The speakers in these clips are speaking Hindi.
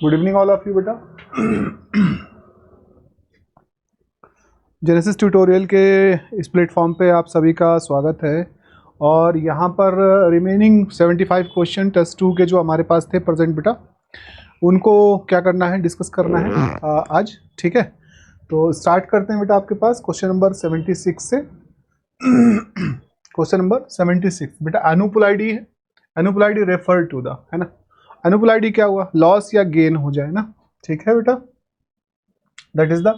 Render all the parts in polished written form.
Good evening all of you बेटा। जेनेसिस ट्यूटोरियल के इस प्लेटफॉर्म पे आप सभी का स्वागत है। और यहाँ पर रिमेनिंग 75 क्वेश्चन टेस्ट 2 के जो हमारे पास थे प्रेजेंट बेटा, उनको क्या करना है, डिस्कस करना है आज। ठीक है, तो स्टार्ट करते हैं बेटा। आपके पास क्वेश्चन नंबर 76 से क्वेश्चन नंबर 76 बेटा अनुपुल आईडी है। अनुपुल आईडी रेफर टू द, है ना। अनुपुल आईडी क्या हुआ, लॉस या गेन हो जाए ना। ठीक है बेटा, दैट इज द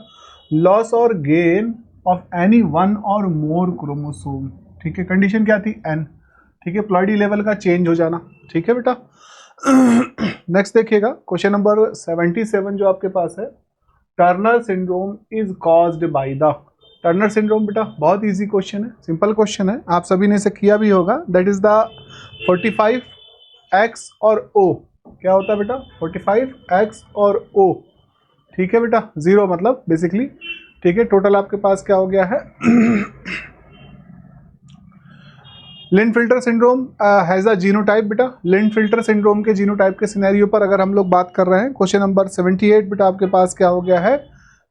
लॉस और गेन ऑफ एनी वन और मोर क्रोमोसोम। ठीक है, कंडीशन क्या थी, एन। ठीक है, प्लॉइडी लेवल का चेंज हो जाना। ठीक है बेटा। नेक्स्ट देखिएगा क्वेश्चन नंबर 77 जो आपके पास है, Turner syndrome is caused by the. Turner syndrome बेटा बहुत इजी क्वेश्चन है, सिंपल क्वेश्चन है, आप सभी ने इसे किया भी होगा। दैट इज द 45x और O। क्या होता है बेटा, 45x और O। ठीक है बेटा, 0 मतलब बेसिकली। ठीक है, टोटल आपके पास क्या हो गया है, लिंडफिल्टर सिंड्रोम हैज अ जीनोटाइप बेटा। लिंडफिल्टर सिंड्रोम के जीनोटाइप के सिनेरियो पर अगर हम लोग बात कर रहे हैं, क्वेश्चन नंबर 78 बेटा आपके पास क्या हो गया है,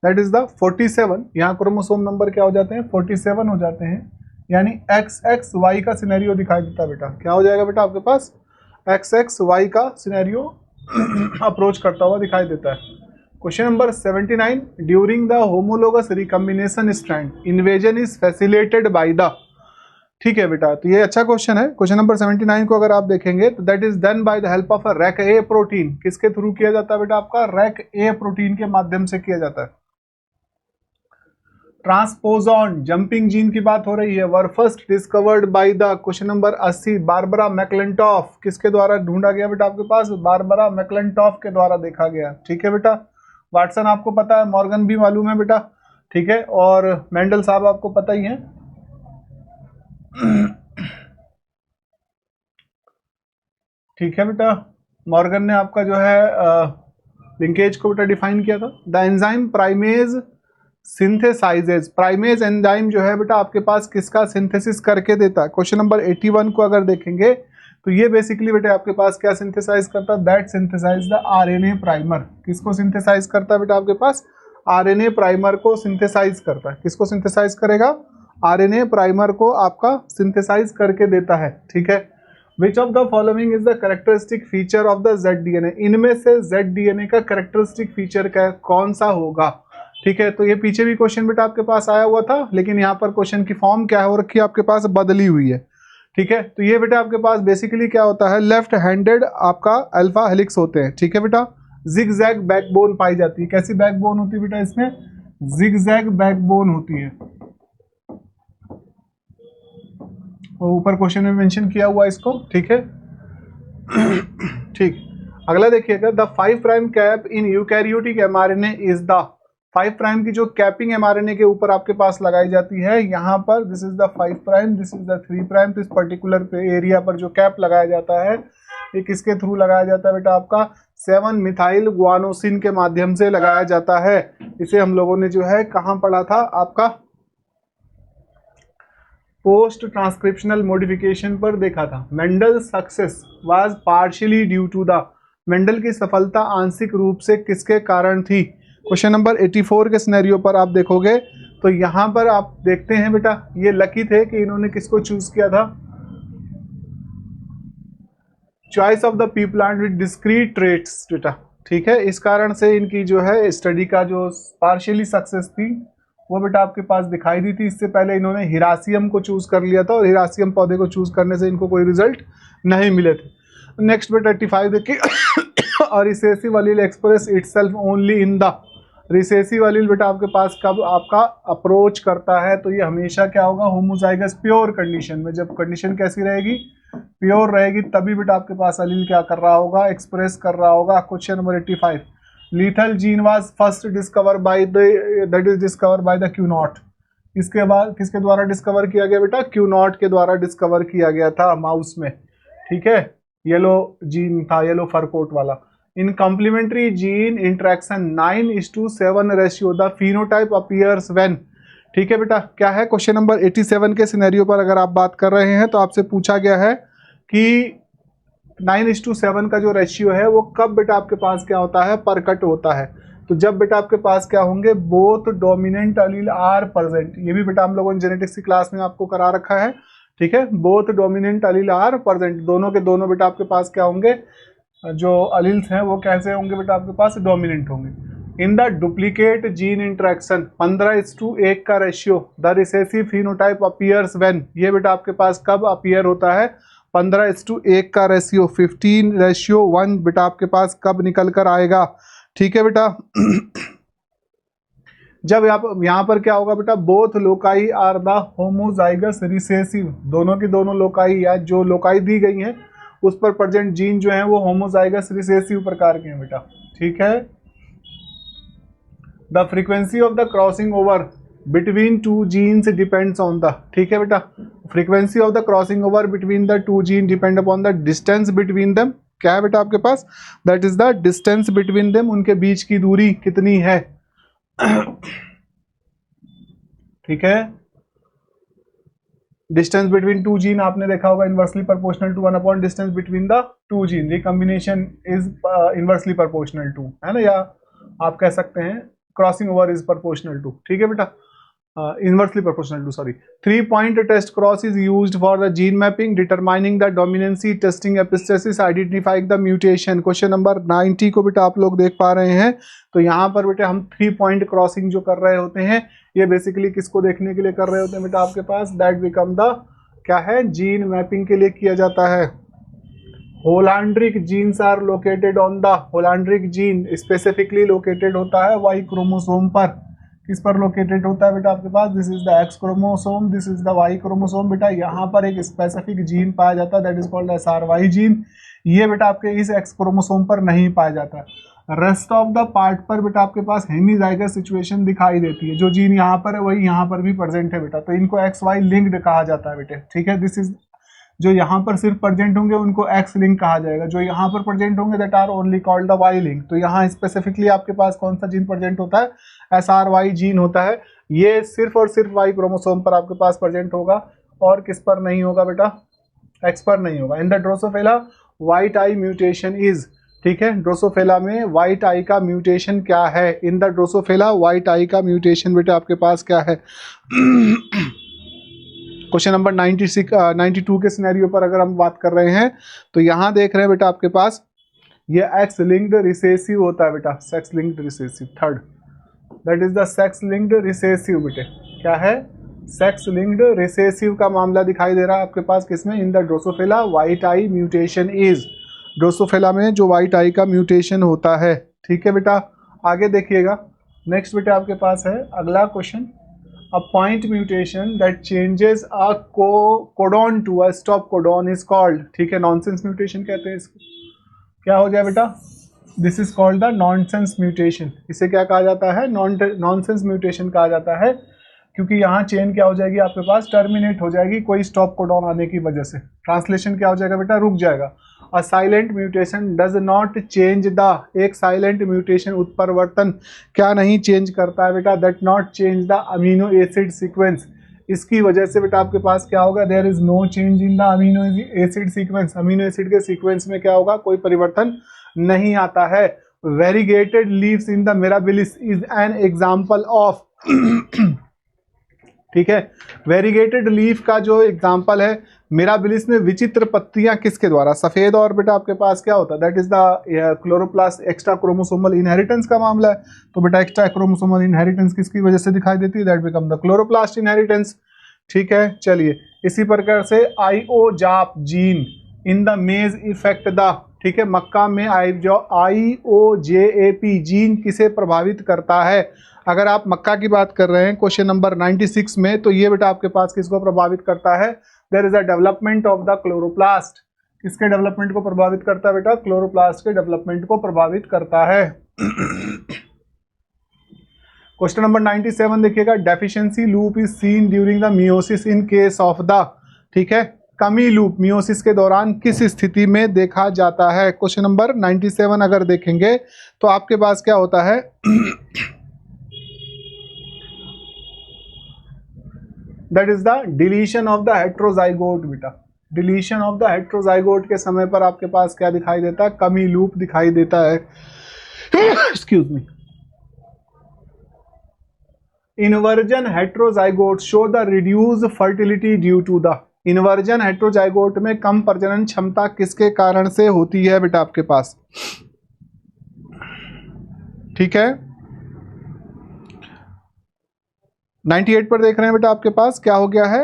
दैट इज द 47। यहाँ क्रोमोसोम नंबर क्या हो जाते हैं, 47 हो जाते हैं, यानी XXY का सिनेरियो दिखाई देता है बेटा। क्या हो जाएगा बेटा आपके पास, XXY का सिनेरियो अप्रोच करता हुआ दिखाई देता है। Question number 79, during the homologous recombination strand invasion is facilitated by the. ठीक है बेटा, तो ये अच्छा क्वेश्चन है। क्वेश्चन नंबर 79 को अगर आप देखेंगे तो that is done by the help of a rack A protein. किसके थ्रू किया जाता है बेटा, आपका रैक ए प्रोटीन के माध्यम से किया जाता है। ट्रांसपोजॉन जंपिंग जीन की बात हो रही है, were first discovered by the, question number 80, Barbara McClintock. किसके द्वारा ढूंढा गया बेटा आपके पास, बारबरा मैकलेंटॉफ के द्वारा देखा गया। ठीक है बेटा, वाटसन आपको पता है, मॉर्गन भी मालूम है बेटा। ठीक है, और मेंडल साहब आपको पता ही है। ठीक है बेटा, मॉर्गन ने आपका जो है लिंकेज को बेटा डिफाइन किया था। The enzyme primase सिंथेसाइजेज। Primase enzyme जो है बेटा आपके पास किसका सिंथेसिस करके देता है। क्वेश्चन नंबर 81 को अगर देखेंगे तो ये बेसिकली बेटा आपके पास क्या सिंथेसाइज करता है, that synthesise the RNA primer. किसको सिंथेसाइज करता है बेटा आपके पास, आरएनए प्राइमर को सिंथेसाइज करता है। किसको सिंथेसाइज करेगा, आरएनए प्राइमर को आपका सिंथेसाइज करके देता है। ठीक है, विच of the following is the characteristic feature of the ZDNA। इनमें से ZDNA का कैरेक्टरिस्टिक फीचर का कौन सा होगा। ठीक है, तो ये पीछे भी क्वेश्चन बेटा आपके पास आया हुआ था, लेकिन यहाँ पर क्वेश्चन की फॉर्म क्या हो रखी है आपके पास, बदली हुई है। ठीक है, तो ये बेटा आपके पास बेसिकली क्या होता है, लेफ्ट हैंडेड आपका अल्फा हेलिक्स होते हैं। ठीक है बेटा, जिगजैग बैकबोन पाई जाती है। कैसी बैकबोन होती है बेटा, इसमें जिगजैग बैकबोन होती है, और ऊपर क्वेश्चन में मेंशन किया हुआ इसको। ठीक है, ठीक। अगला देखिएगा, the 5 prime cap in eukaryotic mRNA is the. 5 prime की जो कैपिंग mRNA के ऊपर आपके पास लगाई जाती है, यहाँ पर this is the 5 prime, this is the 3 prime. तो इस पर्टिकुलर एरिया पर जो कैप लगाया जाता है, ये किसके थ्रू लगाया जाता है बेटा, आपका 7 मिथाइल गुआनोसिन के माध्यम से लगाया जाता है। इसे हम लोगों ने जो है कहाँ पढ़ा था, आपका पोस्ट ट्रांसक्रिप्शनल मॉडिफिकेशन पर देखा था। Mendel success was partially due to the. Mendel की सफलता आंशिक रूप से किसके कारण थी। क्वेश्चन नंबर 84 के सिनेरियो पर आप देखोगे तो यहाँ पर आप देखते हैं बेटा, ये लकी थे कि इन्होंने किसको चूज किया था, choice of the P plant with discrete traits बेटा। ठीक है, इस कारण से इनकी जो है स्टडी का जो पार्शियली सक्सेस थी वो बेटा आपके पास दिखाई दी थी। इससे पहले इन्होंने हिरासियम को चूज कर लिया था, और हिरासियम पौधे को चूज करने से इनको कोई रिजल्ट नहीं मिले थे। नेक्स्ट बेटा 85 देखिए, और recessive Aleel express itself only in the. Recessive अलील बेटा आपके पास कब आपका अप्रोच करता है, तो ये हमेशा क्या होगा, होमोजाइगस प्योर कंडीशन में। जब कंडीशन कैसी रहेगी, प्योर रहेगी, तभी बेटा आपके पास अलील क्या कर रहा होगा, एक्सप्रेस कर रहा होगा। Question number 85, lethal gene was first discover by the, that is discover by the क्यूनॉट। इसके बाद किसके द्वारा डिस्कवर किया गया बेटा, क्यूनॉट के द्वारा डिस्कवर किया गया था माउस में। ठीक है, येलो जीन था, येलो फर कोट वाला। In complementary gene interaction 9:7 ratio the phenotype appears when. ठीक है बेटा, क्या है क्वेश्चन नंबर 87 के सिनेरियो पर अगर आप बात कर रहे हैं तो आपसे पूछा गया है कि 9:7 का जो रेशियो है वो कब बेटा आपके पास क्या होता है, परकट होता है। तो जब बेटा आपके पास क्या होंगे, both dominant allele are present. ये भी बेटा हम लोगों ने जेनेटिक्स की क्लास में आपको करा रखा है, ठीक है। Both dominant allele are present, दोनों के दोनों बेटा आपके पास क्या होंगे, जो अलील्स हैं वो कैसे होंगे बेटा आपके पास, डोमिनेंट होंगे। In the duplicate gene interaction 15:1 का ratio the recessive phenotype appears when, ये बेटा आपके पास कब अपीयर होता है, 15:1 का रेशियो 15:1 बेटा आपके पास कब निकल कर आएगा, ठीक है बेटा। जब यहाँ पर क्या होगा बेटा, both loci are the homozygous recessive, दोनों की दोनों लोकाई या जो लोकाई दी गई हैं उस पर प्रेजेंट जीन जो है वो होमोजाइगस रिसेसिव प्रकार के हैं बेटा, ठीक है। The frequency of the crossing over between two genes depends on the, ठीक है बेटा, frequency of the crossing over between the two gene depend upon the distance between them, क्या है बेटा आपके पास, that is the distance between them, उनके बीच की दूरी कितनी है, ठीक है। डिस्टेंस बिटवीन टू जीन आपने देखा होगा inversely proportional to 1 upon distance between the two gene, recombination is inversely proportional to, है ना, या आप कह सकते हैं crossing over is proportional to, ठीक है बेटा, inversely proportional to, sorry. 3-point test cross is used for the gene mapping determining the dominancy testing epistasis identifying the mutation. Question number 90 को बेटा आप लोग देख पा रहे हैं। तो यहाँ पर बेटा हम 3-point क्रॉसिंग जो कर रहे होते हैं ये बेसिकली किसको देखने के लिए कर रहे होते हैं बेटा आपके पास, दैट बिकम द क्या है, जीन मैपिंग के लिए किया जाता है। Holandric genes are located on the, holandric gene specifically located होता है वाई क्रोमोसोम पर, किस पर लोकेटेड होता है बेटा आपके पास, this is the X chromosome, this is the Y chromosome. बेटा यहाँ पर एक स्पेसिफिक जीन पाया जाता है that is called SRY gene, ये बेटा आपके इस एक्स क्रोमोसोम पर नहीं पाया जाता। रेस्ट ऑफ द पार्ट पर बेटा आपके पास हेमीजाइगस सिचुएशन दिखाई देती है, जो जीन यहाँ पर है वही यहाँ पर भी प्रेजेंट है बेटा, तो इनको XY लिंक्ड कहा जाता है बेटे, ठीक है। दिस इज, जो यहाँ पर सिर्फ प्रेजेंट होंगे उनको एक्स लिंक कहा जाएगा, जो यहाँ पर प्रेजेंट होंगे that are only called the Y link. तो यहाँ स्पेसिफिकली आपके पास कौन सा जीन प्रेजेंट होता है, SRY जीन होता है। ये सिर्फ और सिर्फ वाई क्रोमोसोम पर आपके पास प्रेजेंट होगा और किस पर नहीं होगा बेटा, एक्स पर नहीं होगा। In the Drosophila white I mutation is, ठीक है, ड्रोसोफिला में व्हाइट आई का म्यूटेशन क्या है, इन द ड्रोसोफिला व्हाइट आई का म्यूटेशन बेटा आपके पास क्या है। क्वेश्चन नंबर 92 के सिनेरियो पर अगर हम बात कर रहे हैं तो यहाँ देख रहे हैं बेटा आपके पास ये एक्स लिंक्ड रिसेसिव होता है बेटा, sex linked recessive, third that is the sex linked recessive बेटे, क्या है, सेक्स लिंक्ड रिसेसिव का मामला दिखाई दे रहा है आपके पास किसमें, in the Drosophila white I mutation is, Drosophila में जो व्हाइट आई का म्यूटेशन होता है, ठीक है बेटा। आगे देखिएगा, नेक्स्ट बेटा आपके पास है अगला question, a point mutation that changes a codon to a stop codon is called, ठीक है, नॉनसेंस म्यूटेशन कहते हैं इसको, क्या हो जाए बेटा, this is called the nonsense mutation, इसे क्या कहा जाता है, नॉनसेंस म्यूटेशन कहा जाता है, क्योंकि यहाँ चेन क्या हो जाएगी आपके पास, टर्मिनेट हो जाएगी कोई स्टॉप कोडॉन आने की वजह से, ट्रांसलेशन क्या हो जाएगा बेटा, रुक जाएगा। A silent mutation does not change the, एक साइलेंट म्यूटेशन उत्परिवर्तन क्या नहीं चेंज करता है बेटा, that not change the amino acid sequence, इसकी वजह से बेटा आपके पास क्या होगा, there is no change in the amino acid sequence, amino acid के सीक्वेंस में क्या होगा, कोई परिवर्तन नहीं आता है। Variegated leaves in the Mirabilis is an example of, ठीक है, वेरीगेटेड लीफ का जो एग्जाम्पल है मिराबिलिस में विचित्र पत्तियां किसके द्वारा, सफेद, और बेटा आपके पास क्या होता है, that is the chloroplast extra chromosomal inheritance का मामला है। तो बेटा एक्स्ट्रा क्रोमोसोमल इनहेरिटेंस किसकी वजह से दिखाई देती है, that become the chloroplast inheritance, ठीक है। चलिए इसी प्रकार से आईओजाप जीन इन द मेज इफेक्ट द, ठीक है, मक्का में IOJAP जीन किसे प्रभावित करता है। अगर आप मक्का की बात कर रहे हैं क्वेश्चन नंबर 96 में, तो ये बेटा आपके पास किसको प्रभावित करता है, there is a development of the chloroplast, किसके डेवलपमेंट को प्रभावित करता है बेटा, क्लोरोप्लास्ट के डेवलपमेंट को प्रभावित करता है। क्वेश्चन नंबर 97 देखिएगा, deficiency loop is seen during the meiosis in case of the, ठीक है, कमी लूप मियोसिस के दौरान किस स्थिति में देखा जाता है। क्वेश्चन नंबर 97 अगर देखेंगे तो आपके पास क्या होता है, that is the deletion of the heterozygote बेटा, डिलीशन ऑफ द हेट्रोजाइगोट के समय पर आपके पास क्या दिखाई देता है, कमी लूप दिखाई देता है। Excuse me. Inversion heterozygote show the reduce fertility due to the, inversion heterozygote में कम प्रजनन क्षमता किसके कारण से होती है बेटा आपके पास, ठीक है। 98 पर देख रहे हैं बेटा आपके पास क्या हो गया है,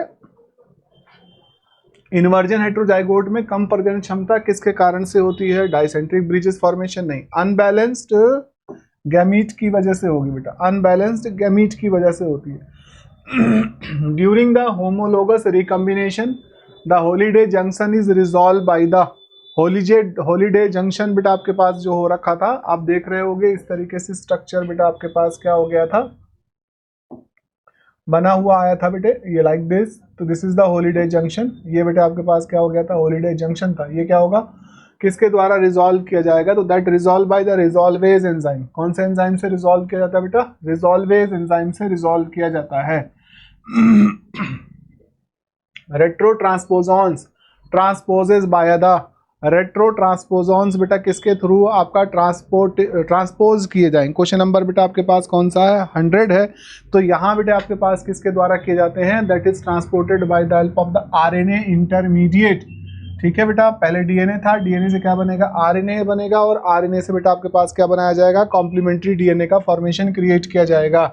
इन्वर्जन हेट्रोजाइगोट में कम प्रजनन क्षमता किसके कारण से होती है, डाइसेंट्रिक ब्रिजेस फॉर्मेशन नहीं, अनबैलेंस्ड गैमीट की वजह से होगी बेटा, अनबैलेंस्ड गैमीट की वजह से होती है। During the homologous recombination the holiday junction is resolve by the holiday junction बेटा आपके पास जो हो रखा था, आप देख रहे होगे इस तरीके से स्ट्रक्चर बेटा आपके पास क्या हो गया था, बना हुआ आया था बेटे, ये लाइक दिस। तो this is the holiday junction, ये बेटा आपके पास क्या हो गया था, हॉलीडे जंक्शन था। ये क्या होगा, किसके द्वारा रिजॉल्व किया जाएगा, तो that resolve by the resolvase enzyme. कौन से एंजाइम से रिजॉल्व किया जाता है बेटा, रिजॉल्वेज एंजाइम से रिजॉल्व किया जाता है। रेट्रो ट्रांसपोजॉन्स ट्रांसपोजेज बाय द, रेट्रो ट्रांसपोजॉन्स बेटा किसके थ्रू आपका ट्रांसपोज किए जाएंगे। क्वेश्चन नंबर बेटा आपके पास कौन सा है, 100 है। तो यहाँ बेटा आपके पास किसके द्वारा किए जाते हैं, that is transported by the help of the RNA intermediate, ठीक है बेटा। पहले डीएनए था, डीएनए से क्या बनेगा, आरएनए बनेगा, और आरएनए से बेटा आपके पास क्या बनाया जाएगा, कॉम्प्लीमेंट्री डीएनए का फॉर्मेशन क्रिएट किया जाएगा।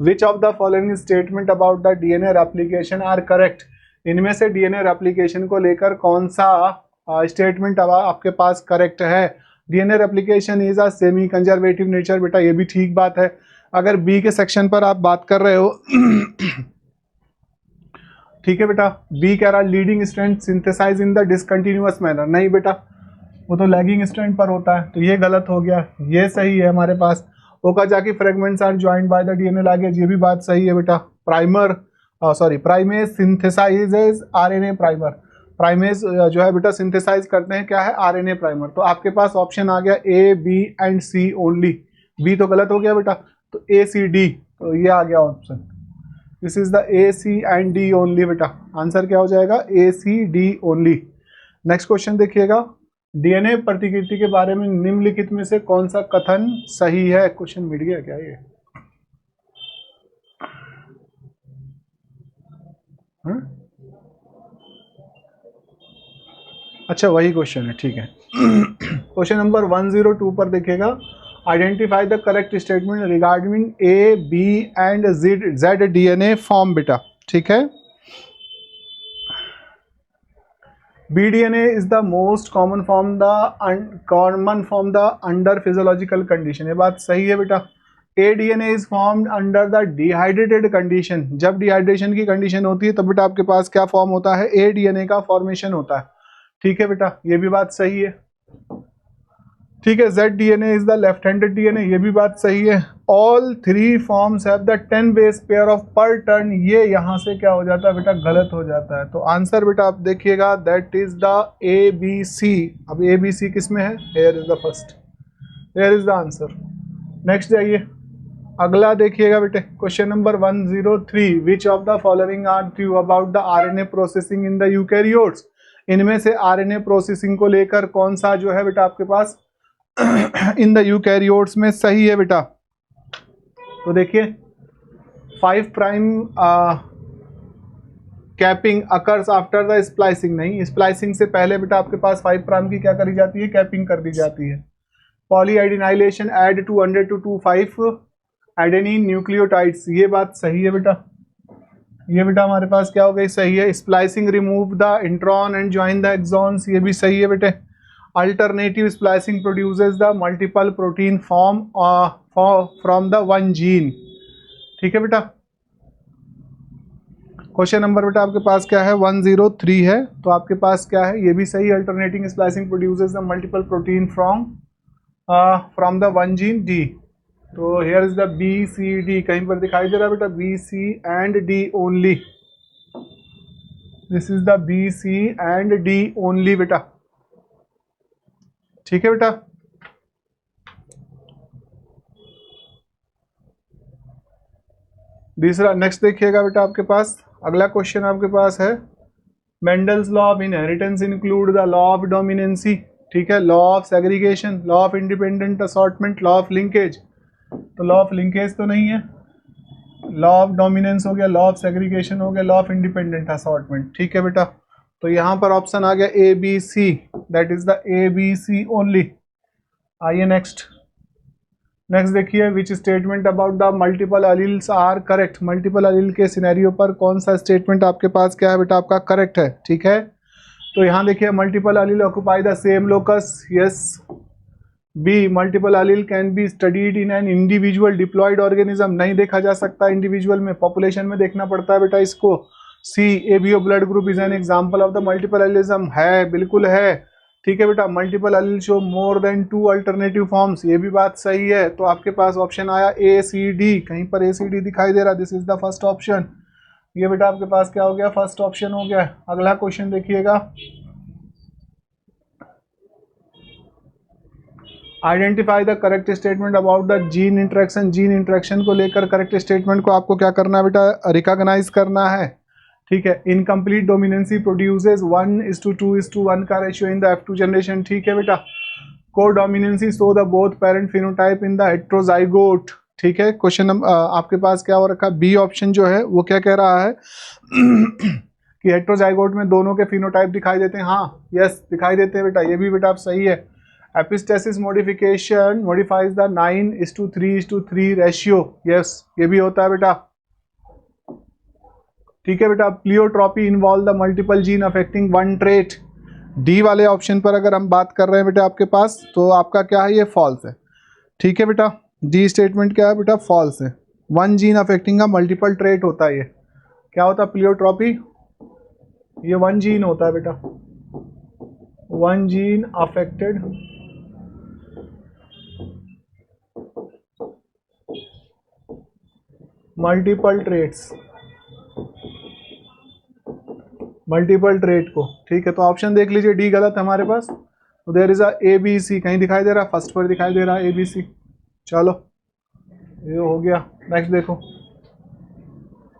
Which of the following statement about the DNA replication are correct, इनमें से डीएनए रेप्लिकेशन को लेकर कौन सा स्टेटमेंट आपके पास करेक्ट है। DNA replication is a semi conservative nature, बेटा ये भी ठीक बात है। अगर बी के सेक्शन पर आप बात कर रहे हो, ठीक है बेटा, बी कह रहा leading strand synthesize in the discontinuous manner, नहीं बेटा वो तो लैगिंग स्ट्रैंड पर होता है, तो ये गलत हो गया, ये सही है हमारे पास। Okazaki fragments are joined by the DNA ligase, ये भी बात सही है बेटा। Primase synthesises RNA primer, primase जो है बेटा सिंथेसाइज करते हैं क्या है, आरएनए प्राइमर। तो आपके पास ऑप्शन आ गया A B and C only, B तो गलत हो गया बेटा, तो ए सी डी, तो ये आ गया option, this is the A C and D only बेटा, आंसर क्या हो जाएगा, A C D only. Next question देखिएगा, डीएनए प्रतिकृति के बारे में निम्नलिखित में से कौन सा कथन सही है। क्वेश्चन मिट गया क्या ये, अच्छा वही क्वेश्चन है, ठीक है। क्वेश्चन नंबर 102 पर देखिएगा, identify the correct statement regarding A B and Z DNA form बेटा, ठीक है। BDNA is the most common form the under physiological condition, ये बात सही है बेटा। ADNA is formed under the dehydrated condition, जब डिहाइड्रेशन की कंडीशन होती है तब बेटा आपके पास क्या फॉर्म होता है, ADNA का फॉर्मेशन होता है, ठीक है बेटा, ये भी बात सही है, ठीक है। ZDNA is the left handed DNA, ये भी बात सही है। All three forms have the 10 base pair of पर टर्न, ये यहाँ से क्या हो जाता है बेटा, गलत हो जाता है। तो आंसर बेटा आप देखिएगा दैट इज द ABC। अब ABC किस में है, here is the first, here is the answer. Next जाइए, अगला देखिएगा बेटे, question number 103, which of the following are true about the RNA processing in the eukaryotes, इनमें से RNA प्रोसेसिंग को लेकर कौन सा जो है बेटा आपके पास इन द यूकैरियोट्स में सही है बेटा। तो देखिए 5 prime capping occurs after the splicing, नहीं स्प्लाइसिंग से पहले बेटा आपके पास 5 प्राइम की क्या करी जाती है, कैपिंग कर दी जाती है। पॉलीआइडिनाइलेशन ऐड 200 to 25 एडेनिन न्यूक्लियोटाइड्स, ये बात सही है बेटा, ये बेटा हमारे पास क्या हो गई, सही है। Splicing remove the intron and join the exons, ये भी सही है बेटे। Alternative splicing produces the multiple protein form from the one gene, ठीक है बेटा। क्वेश्चन नंबर बेटा आपके पास क्या है, 103 है, तो आपके पास क्या है, ये भी सही, alternating splicing produces the multiple protein from the one gene D. तो हियर इज द BCD, कहीं पर दिखाई दे रहा है बेटा, BC and D only, this is the BC and D only बेटा, ठीक है बेटा। दूसरा नेक्स्ट देखिएगा बेटा आपके पास, अगला क्वेश्चन आपके पास है Mendel's law of inheritance include the law of dominancy, ठीक है, law of segregation, law of independent assortment, law of linkage. तो लॉ ऑफ लिंकेज तो नहीं है, लॉ ऑफ डोमिनेंस हो गया, लॉ ऑफ सेग्रीगेशन हो गया, लॉ ऑफ इंडिपेंडेंट असॉर्टमेंट, ठीक है बेटा। तो यहाँ पर ऑप्शन आ गया A B C, that is the A B C only. आइए नेक्स्ट देखिए, which statement about the multiple alleles are correct. Multiple allele के सिनेरियो पर कौन सा स्टेटमेंट आपके पास क्या है बेटा, आपका करेक्ट है, ठीक है। तो यहाँ देखिए, multiple allele occupy the same locus, yes. B, multiple allele can be studied in an individual diploid organism, नहीं देखा जा सकता इंडिविजुअल में, पॉपुलेशन में देखना पड़ता है बेटा इसको। C, ABO blood group is an example of the multiple allelism, है, बिल्कुल है, ठीक है बेटा। Multiple allele show more than 2 alternative forms, ये भी बात सही है। तो आपके पास ऑप्शन आया ए सी डी, कहीं पर ए सी डी दिखाई दे रहा, this is the first option. ये बेटा आपके पास क्या हो गया, फर्स्ट ऑप्शन हो गया। अगला क्वेश्चन देखिएगा, identify the correct statement about the gene interaction. Gene interaction को लेकर करेक्ट स्टेटमेंट को आपको क्या करना है बेटा, रिकॉग्नाइज करना है, ठीक है। इनकम्प्लीट डोमिनेंसी प्रोड्यूसेस 1:2:1 का ratio in the F2 generation, ठीक है बेटा। को dominancy show the both parent phenotype in the heterozygote, ठीक है। क्वेश्चन आपके पास क्या हो रखा, बी ऑप्शन जो है वो क्या कह रहा है कि हेट्रोजाइगोट में दोनों के फिनोटाइप दिखाई देते हैं, हाँ, यस, दिखाई देते हैं बेटा, ये भी बेटा आप सही है। Epistasis modification modifies the 9:3:3 ratio, yes, ये भी होता है बेटा, ठीक है बेटा। Pleiotropy involve the multiple gene affecting one trait. D वाले ऑप्शन पर अगर हम बात कर रहे हैं बेटा आपके पास, तो आपका क्या है, ये फॉल्स है, ठीक है बेटा। डी स्टेटमेंट क्या है बेटा, फॉल्स है। वन जीन अफेक्टिंग का मल्टीपल ट्रेट होता है, ये क्या होता है प्लियोट्रॉपी, ये वन जीन होता है बेटा, one gene affected multiple traits, multiple trait को, ठीक है। तो ऑप्शन देख लीजिए, डी गलत है हमारे पास। तो there is a A B C, कहीं दिखाई दे रहा है, फर्स्ट पर दिखाई दे रहा है ए बी सी। चलो ये हो गया। नेक्स्ट देखो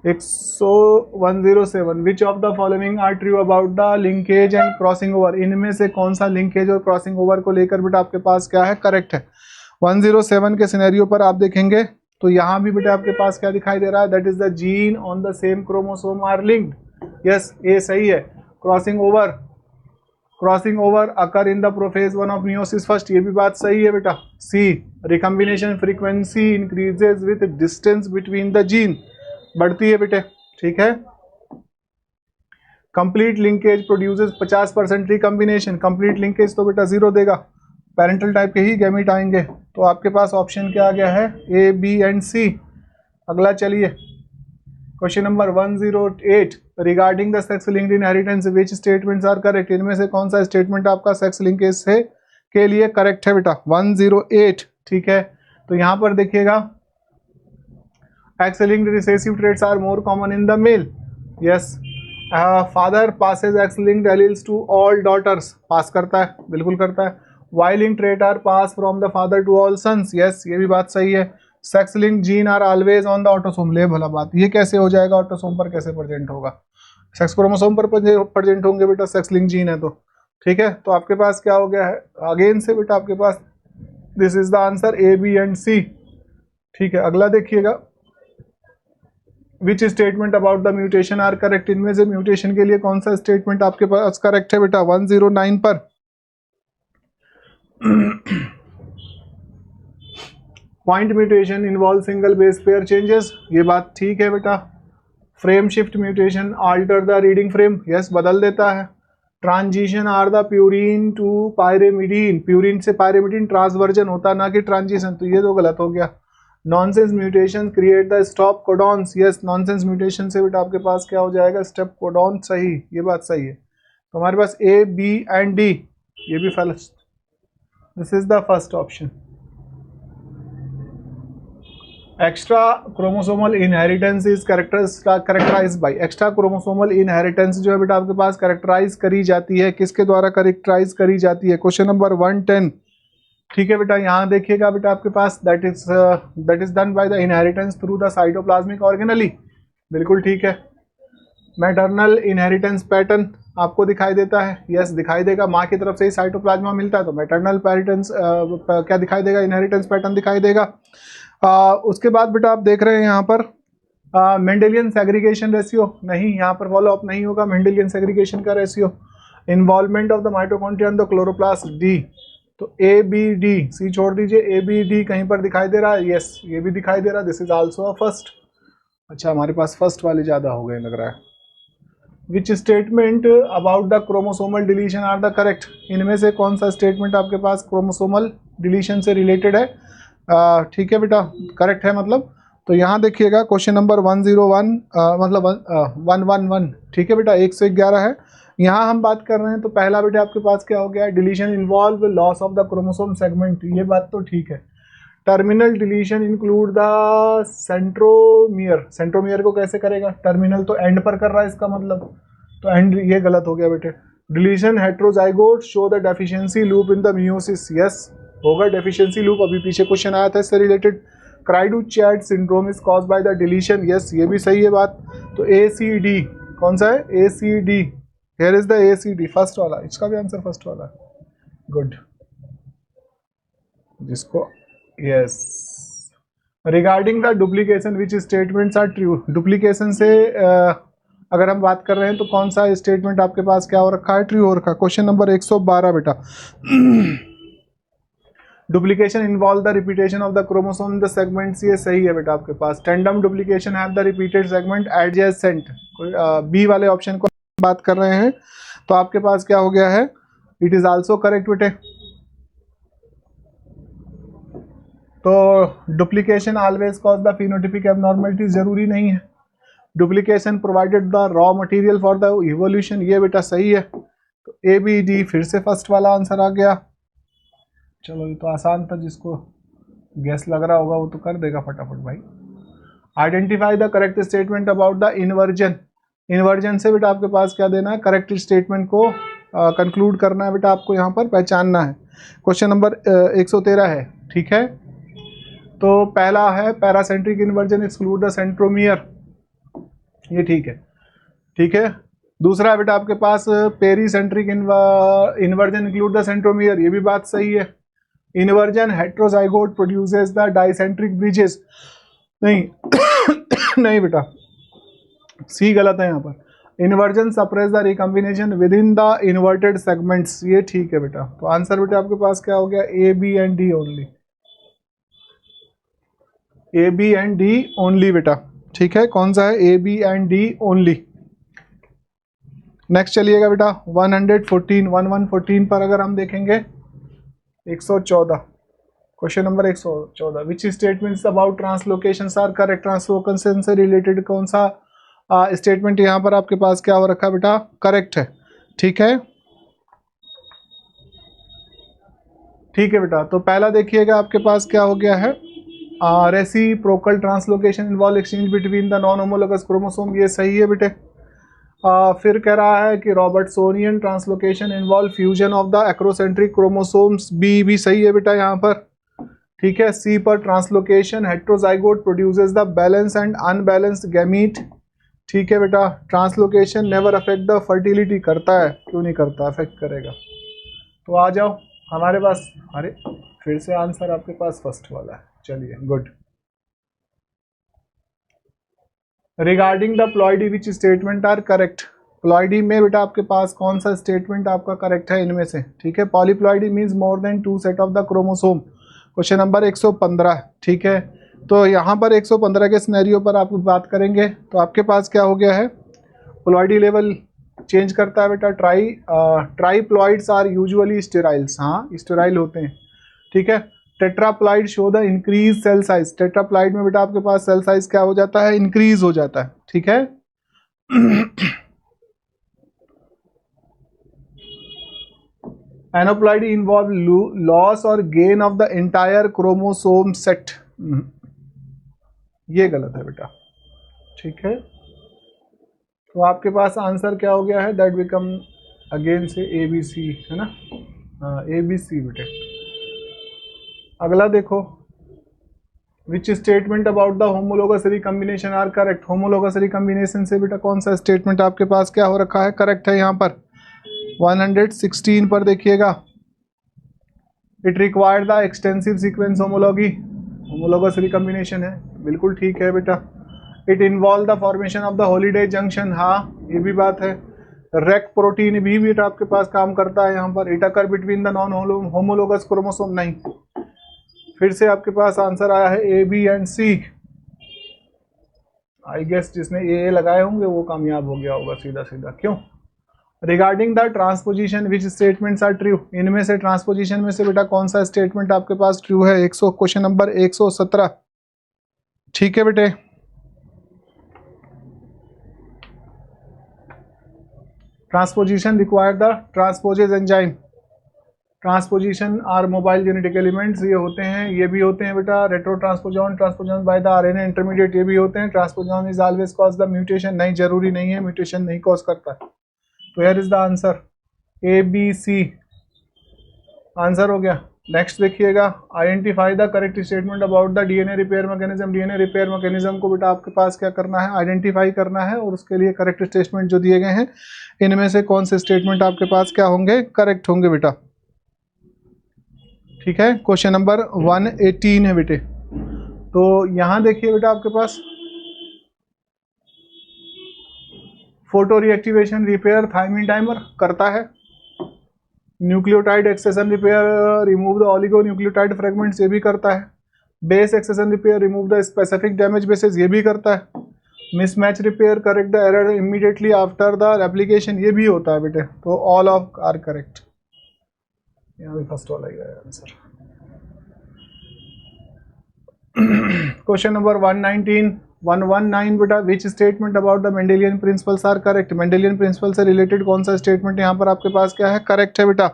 107, which of the following are true about the linkage and crossing over. इनमें से कौन सा लिंकेज और क्रॉसिंग ओवर को लेकर बेटा आपके पास क्या है, करेक्ट है। 107 के सिनेरियो पर आप देखेंगे तो यहाँ भी बेटा आपके पास क्या दिखाई दे रहा है, that is the gene on the same chromosome are linked, yes, A सही है। Crossing over occur in the prophase 1 of meiosis first, ये भी बात सही है बेटा। C, recombination frequency increases with distance between the gene, बढ़ती है बेटे, ठीक है। Complete linkage produces 50% recombination, complete linkage तो बेटा 0 देगा, पेरेंटल टाइप के ही गैमीट आएंगे। तो आपके पास ऑप्शन क्या आ गया है, ए बी एंड सी। अगला चलिए, question number 108, regarding the sex linked inheritance which statements are correct. इनमें से कौन सा स्टेटमेंट आपका सेक्स लिंकेज से के लिए करेक्ट है बेटा, 108, ठीक है। तो यहाँ पर देखिएगा, X linked recessive traits are more common in the male, yes. Father passes X linked alleles to all daughters, pass करता है, बिल्कुल करता है। Y linked trait are pass from the father to all sons, yes, ये भी बात सही है। Sex linked gene are always on the autosome, ले भला बात, ये कैसे हो जाएगा, ऑटोसोम पर कैसे प्रेजेंट होगा, सेक्स क्रोमोसोम पर प्रेजेंट होंगे बेटा, सेक्स लिंक्ड जीन है तो, ठीक है। तो आपके पास क्या हो गया है, अगेन से बेटा आपके पास this is the answer A B and C, ठीक है। अगला देखिएगा, which statement about the mutation are correct. इनमें से म्यूटेशन के लिए कौन सा स्टेटमेंट आपके पास करेक्ट है बेटा, 109 पर। Point mutation involve single base pair changes, ये बात ठीक है बेटा। Frame shift mutation alter the reading frame, yes, बदल देता है। Transition are the purine to pyrimidine, purine से पायरेमिडीन ट्रांसवर्जन होता ना कि ट्रांजिशन, तो ये तो गलत हो गया। Nonsense mutation create the stop codons, yes, nonsense mutation से बेटा आपके पास क्या हो जाएगा, स्टेप कोडॉन, सही, ये बात सही है। तो हमारे पास ए बी एंड डी, ये भी first, this is the first option. Extra chromosomal inheritance is characterize by, extra chromosomal inheritance जो है बेटा आपके पास कैरेक्टराइज करी जाती है, किसके द्वारा कैरेक्टराइज करी जाती है, क्वेश्चन नंबर 110, ठीक है बेटा। यहाँ देखिएगा बेटा आपके पास that is done by the inheritance through the cytoplasmic organelle, बिल्कुल ठीक है। मैटरनल इनहेरिटेंस पैटर्न आपको दिखाई देता है? यस दिखाई देगा, माँ की तरफ से ही साइटोप्लाज्मा मिलता है तो मैटरनल पेरिटेंस क्या दिखाई देगा? इनहेरिटेंस पैटर्न दिखाई देगा। उसके बाद बेटा आप देख रहे हैं यहाँ पर मेंडेलियन सेग्रीगेशन रेशियो, नहीं यहाँ पर फॉलो अप नहीं होगा मेंडेलियन सेग्रीगेशन का ratio. Involvement of the mitochondria in the chloroplast D, तो ए बी डी, सी छोड़ दीजिए, ए बी डी कहीं पर दिखाई दे रहा है? यस ये भी दिखाई दे रहा है, this is also a first. अच्छा हमारे पास फर्स्ट वाले ज़्यादा हो गए लग रहा है। Which statement about the chromosomal deletion are the correct, इनमें से कौन सा स्टेटमेंट आपके पास क्रोमोसोमल डिलीशन से रिलेटेड है? ठीक है बेटा करेक्ट है मतलब। तो यहाँ देखिएगा क्वेश्चन नंबर 101 मतलब 111, ठीक है बेटा 111 है। यहाँ हम बात कर रहे हैं तो पहला बेटा आपके पास क्या हो गया? Deletion involve loss of the chromosome segment, ये बात तो ठीक है। Terminal deletion include the centromere, centromere को कैसे करेगा? टर्मिनल तो एंड पर कर रहा है इसका मतलब, तो एंड ये गलत हो गया बेटे। Deletion heterozygote show the deficiency loop in the meiosis, yes होगा डेफिशिएंसी लूप, अभी पीछे क्वेश्चन आया था इससे related. Cri du chat syndrome is caused by the deletion, yes ये भी सही है बात। तो ACD कौन सा है? ACD, here is the ACD first वाला, इसका भी आंसर फर्स्ट वाला है, गुड। जिसको yes regarding the duplication which statements are true, duplication से अगर हम बात कर रहे हैं तो कौन सा स्टेटमेंट आपके पास क्या हो रखा है? ट्रू हो रखा है। क्वेश्चन नंबर 112 बेटा duplication involve the repetition of the chromosome the segments, ये सही है बेटा आपके पास। Tandem duplication have the repeated segment adjacent, B वाले ऑप्शन को बात कर रहे हैं तो आपके पास क्या हो गया है? इट इज आल्सो करेक्ट बेटे। तो duplication always cause the phenotypic abnormality, जरूरी नहीं है। Duplication provided the raw material for the evolution, ये बेटा सही है। तो ABD फिर से फर्स्ट वाला आंसर आ गया। चलो ये तो आसान था, जिसको गैस लग रहा होगा वो तो कर देगा फटाफट भाई। Identify the correct statement about the inversion, inversion से बेटा आपके पास क्या देना है? करेक्ट स्टेटमेंट को कंक्लूड करना है बेटा, आपको यहाँ पर पहचानना है। क्वेश्चन नंबर 113 है, ठीक है। तो पहला है paracentric inversion exclude the centromere, ये ठीक है, ठीक है। दूसरा है बेटा आपके पास pericentric inversion include the centromere, ये भी बात सही है। Inversion heterozygote produces the dicentric bridges, नहीं नहीं बेटा सी गलत है यहाँ पर। Inversion suppress the recombination within the inverted segments, ये ठीक है बेटा। तो आंसर बेटा आपके पास क्या हो गया? A, B and D only, A, B and D only बेटा, ठीक है। कौन सा है? A, B and D only. Next चलिएगा बेटा 114 पर अगर हम देखेंगे 114 क्वेश्चन नंबर 114 which statements about translocations are correct, translocation से रिलेटेड कौन सा स्टेटमेंट यहाँ पर आपके पास क्या हो रखा है बेटा? करेक्ट है, ठीक है, ठीक है बेटा। तो पहला देखिएगा आपके पास क्या हो गया है? Reciprocal translocation involve exchange between the non homologous chromosome, ये सही है बेटे। फिर कह रहा है कि Robertsonian translocation involve fusion of the acrocentric chromosomes, B भी सही है बेटा यहाँ पर, ठीक है। सी पर translocation heterozygote produces the balance and unbalanced gamete, ठीक है बेटा। Translocation never affect the fertility, करता है, क्यों नहीं करता, अफेक्ट करेगा। तो आ जाओ हमारे पास, अरे फिर से आंसर आपके पास फर्स्ट वाला है, चलिए good. Regarding the ploidy which statement are correct, ploidy में बेटा आपके पास कौन सा स्टेटमेंट आपका करेक्ट है इनमें से? ठीक है, polyploidy means more than 2 set of the chromosome, question number 115, ठीक है। तो यहाँ पर 115 के सिनेरियो पर आप बात करेंगे तो आपके पास क्या हो गया है? प्लॉइडी लेवल चेंज करता है बेटा। ट्राईप्लॉइड्स आर यूजुअली स्टेराइल्स, हाँ स्टेराइल होते हैं, ठीक है। Tetraploid show the increase cell size, tetraploid में बेटा आपके पास सेल साइज क्या हो जाता है? इंक्रीज हो जाता है, ठीक है। एनोप्लॉइडी इन्वॉल्व लॉस और gain of the entire chromosome set, ये गलत है बेटा, ठीक है। तो आपके पास आंसर क्या हो गया है? दैट बिकम अगेन से ABC, है ना, ABC बेटे। अगला देखो, which statement about the homologous recombination are correct, homologous recombination से बेटा कौन सा स्टेटमेंट आपके पास क्या हो रखा है? करेक्ट है यहाँ पर। 116 पर देखिएगा, it required the extensive sequence homology, homologous recombination है, बिल्कुल ठीक है बेटा। It involve the formation of the holiday junction, हाँ ये भी बात है। रेक प्रोटीन भी बेटा आपके पास काम करता है यहाँ पर। It occur between the non homologous chromosome, नहीं। फिर से आपके पास आंसर आया है A B and C. I guess जिसने ए लगाए होंगे वो कामयाब हो गया होगा सीधा सीधा, क्यों? Regarding the transposition which statements are true, इनमें से ट्रांसपोजिशन में से बेटा कौन सा स्टेटमेंट आपके पास ट्रू है? क्वेश्चन नंबर 117, ठीक है बेटे। Transposition require the transposase enzyme, transposition are mobile genetic elements, ये होते हैं, ये भी होते हैं बेटा। Retro transposon, transposon by the RNA intermediate, ये भी होते हैं। Transposon is always cause the mutation, नहीं जरूरी नहीं है, म्यूटेशन नहीं कॉज करता है। तो here is the answer A B C, answer हो गया। नेक्स्ट देखिएगा, identify the correct statement about the DNA repair mechanism. DNA repair mechanism को बेटा आपके पास क्या करना है? आइडेंटिफाई करना है, और उसके लिए करेक्ट स्टेटमेंट जो दिए गए हैं इनमें से कौन से स्टेटमेंट आपके पास क्या होंगे? करेक्ट होंगे बेटा, ठीक है। क्वेश्चन नंबर 118 है बेटे। तो यहां देखिए बेटा आपके पास photo reactivation repair thymine dimer करता है। Nucleotide excision repair remove the oligo nucleotide fragments, ये भी करता है। Base excision repair remove the specific damage bases, ये भी करता है। Mismatch repair correct the error immediately after the replication, ये भी होता है बेटे। तो ऑल ऑफ आर करेक्ट, यहाँ भी फर्स्ट वाला ही है आंसर। क्वेश्चन नंबर 119 बेटा, which statement about the Mendelian principles are correct. Mendelian principle से रिलेटेड कौन सा स्टेटमेंट यहाँ पर आपके पास क्या है? करेक्ट है बेटा,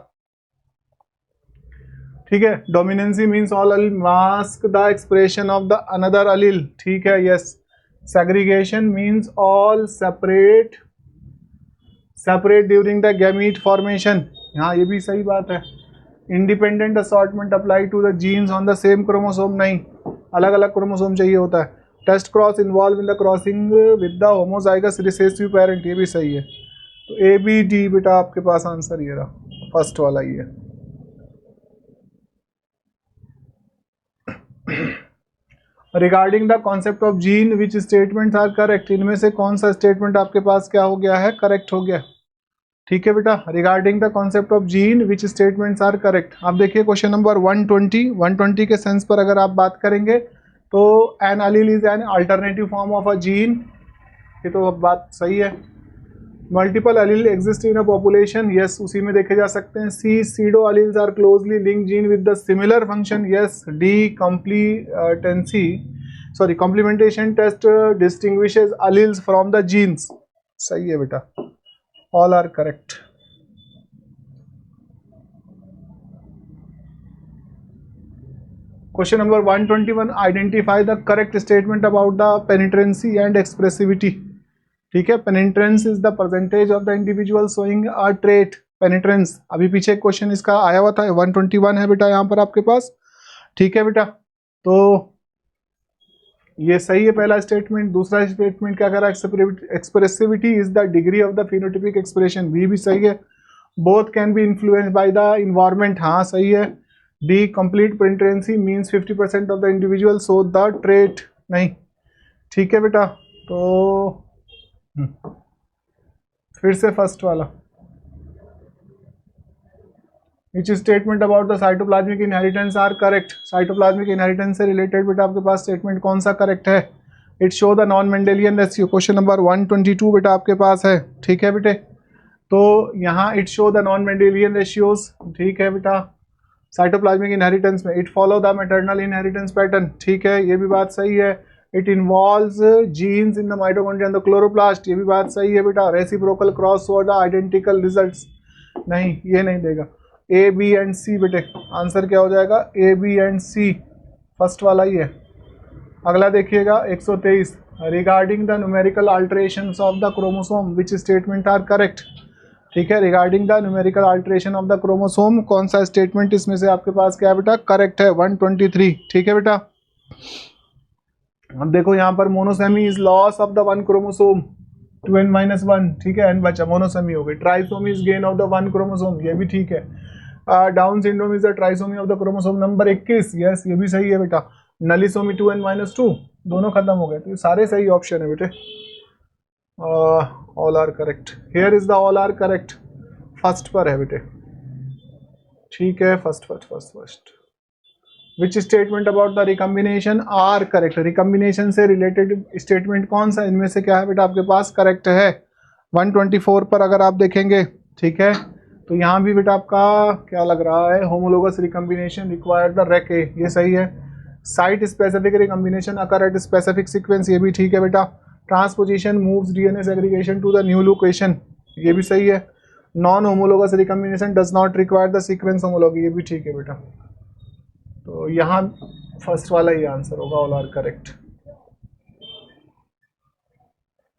ठीक है। Dominancy means all allele mask the expression of the another allele, ठीक है, yes. Segregation means all separate during the gamete formation, हाँ ये भी सही बात है। Independent assortment apply to the genes on the same chromosome, नहीं, अलग अलग क्रोमोसोम चाहिए होता है। Test cross involve in the crossing with the homozygous recessive parent, ये भी सही है। तो ए बी डी बेटा आपके पास आंसर ये रहा, फर्स्ट वाला ही है। Regarding the concept of gene which statements are correct, इनमें से कौन सा स्टेटमेंट आपके पास क्या हो गया है? करेक्ट हो गया, ठीक है बेटा। Regarding the concept of gene which statements are correct. अब देखिए क्वेश्चन नंबर 120 के सेंस पर अगर आप बात करेंगे तो an allele is an alternative form of a gene, ये तो अब बात सही है। Multiple allele exist in a population, yes, उसी में देखे जा सकते हैं। C pseudo alleles are closely link gene with the similar function, yes. D complementation test distinguishes alleles from the genes, सही है बेटा, all are correct. Question number 121, identify the correct statement about the penetrancy and expressivity, ठीक है। Penetrance is the percentage of the individual showing a trait, penetrance, अभी पीछे क्वेश्चन इसका आया हुआ था, 121 है बेटा यहाँ पर आपके पास, ठीक है बेटा। तो ये सही है पहला स्टेटमेंट। दूसरा स्टेटमेंट क्या कर रहा है? Expressivity is the degree of the phenotypic expression, भी सही है। Both can be influenced by the environment, हाँ सही है। D complete penetrancy means 50% of the individual show the trait, नहीं, ठीक है बेटा। तो फिर से फर्स्ट वाला, which statement about the cytoplasmic inheritance are correct. Cytoplasmic inheritance से रिलेटेड बेटा आपके पास स्टेटमेंट कौन सा करेक्ट है? It show the non Mendelian ratio, question number 122 बेटा आपके पास है, ठीक है बेटे। तो यहाँ it show the non Mendelian ratios, ठीक है बेटा। साइटोप्लाज्मिक इनहेरिटेंस में it follow the maternal inheritance pattern, ठीक है, ये भी बात सही है। It involves genes in the mitochondria and the chloroplast, ये भी बात सही है बेटा। Reciprocal cross over the identical results, नहीं, ये नहीं देगा। ए बी एंड सी बेटे, आंसर क्या हो जाएगा? A B and C, first वाला ही है। अगला देखिएगा 123, regarding the numerical alterations of the chromosome which statement are correct, ठीक है। Regarding the numerical alteration of the chromosome, कौन सा स्टेटमेंट इसमें से आपके पास क्या है बेटा? करेक्ट है, 123, ठीक है बेटा। अब देखो यहाँ पर monosomy is loss of the one chromosome, 2n-1, ठीक है, n बचा, मोनोसोमी हो गई। Trisomy is gain of the 1 chromosome, ये भी ठीक है। Down syndrome is the trisomy of the chromosome number 21, yes ये भी सही है बेटा। नलिसोमी 2n-2, दोनों खत्म हो गए, तो ये सारे सही ऑप्शन है बेटे। All are correct, here is the all are correct, first पर है बेटे, ठीक है, first. Which statement about the recombination are correct, recombination से रिलेटेड स्टेटमेंट कौन सा इनमें से क्या है बेटा आपके पास करेक्ट है। 124 पर अगर आप देखेंगे, ठीक है, तो यहाँ भी बेटा आपका क्या लग रहा है, homologous recombination required the RecA, ये सही है। Site specific recombination occur at specific sequence, ये भी ठीक है बेटा। Transposition moves DNA segregation to the new location, ये भी सही है। Non homologous recombination does not require the sequence homology, ये भी ठीक है बेटा। तो यहाँ फर्स्ट वाला ही आंसर होगा, all are correct.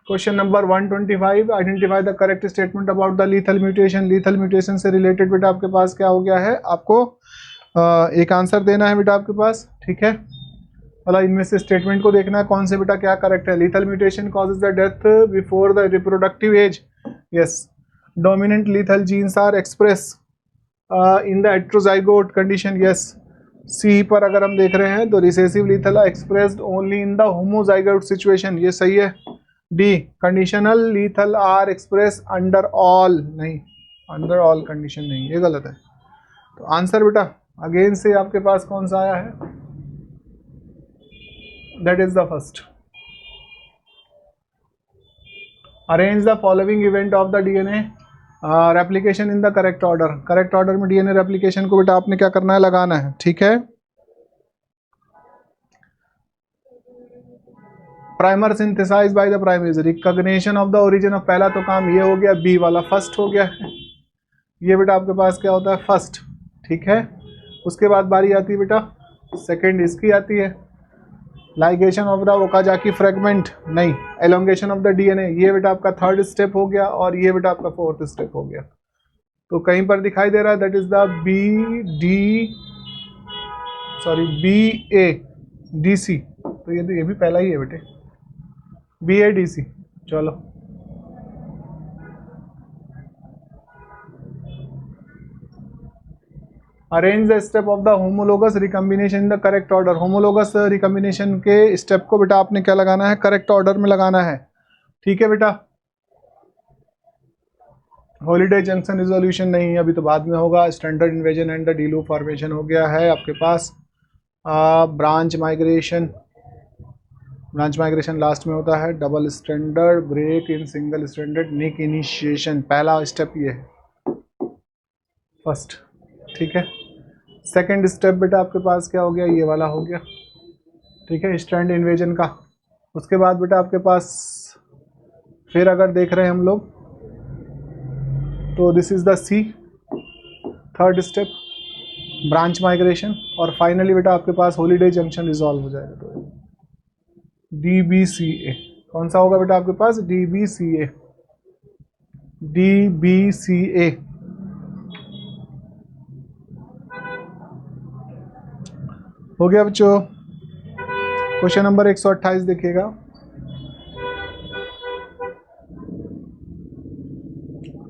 Question number 125, identify the correct statement about the lethal mutation. Lethal mutation से रिलेटेड बेटा आपके पास क्या हो गया है, आपको एक आंसर देना है बेटा आपके पास, ठीक है, मतलब इनमें से स्टेटमेंट को देखना है कौन से बेटा क्या करेक्ट है। Lethal mutation causes the death before the reproductive age, yes. Dominant lethal genes are express in the heterozygote condition, yes. C पर अगर हम देख रहे हैं तो recessive lethal are expressed only in the homozygote situation, ये सही है। D conditional lethal are express under all, नहीं अंडर ऑल कंडीशन नहीं, ये गलत है। तो आंसर बेटा अगेन से आपके पास कौन सा आया है, that is the first. Arrange the following event of the DNA replication in the correct order. Correct order में डीएनए रेप्लिकेशन को बेटा आपने क्या करना है, लगाना है, ठीक है। Primer synthesize by the primase, recognition of the origin of, पहला तो काम ये हो गया, बी वाला फर्स्ट हो गया है, ये बेटा आपके पास क्या होता है फर्स्ट, ठीक है। उसके बाद बारी आती है बेटा सेकंड, इसकी आती है ligation of the Okazaki fragment, नहीं एलोंगेशन ऑफ द डीएनए, ये बेटा आपका थर्ड स्टेप हो गया, और ये बेटा आपका फोर्थ स्टेप हो गया। तो कहीं पर दिखाई दे रहा है that is the B A D C, तो ये भी पहला ही है बेटे, बी ए डी सी। चलो arrange the step of the homologous recombination in the correct order. Homologous recombination के स्टेप को बेटा आपने क्या लगाना है, करेक्ट ऑर्डर में लगाना है, ठीक है बेटा। हॉलीडे जंक्शन रिजोल्यूशन नहीं, अभी तो बाद में होगा। Standard invasion and the D loop formation हो गया है आपके पास। ब्रांच माइग्रेशन लास्ट में होता है। Double standard break in single standard nick initiation, पहला स्टेप ये है फर्स्ट, ठीक है। सेकंड स्टेप बेटा आपके पास क्या हो गया, ये वाला हो गया, ठीक है, स्टैंड इन्वेजन का। उसके बाद बेटा आपके पास फिर अगर देख रहे हैं हम लोग तो this is the C, third step branch migration, और फाइनली बेटा आपके पास हॉलीडे जंक्शन रिजॉल्व हो जाएगा। तो DBCA कौन सा होगा बेटा आपके पास, DBCA हो गया बच्चों। क्वेश्चन नंबर 128 देखिएगा।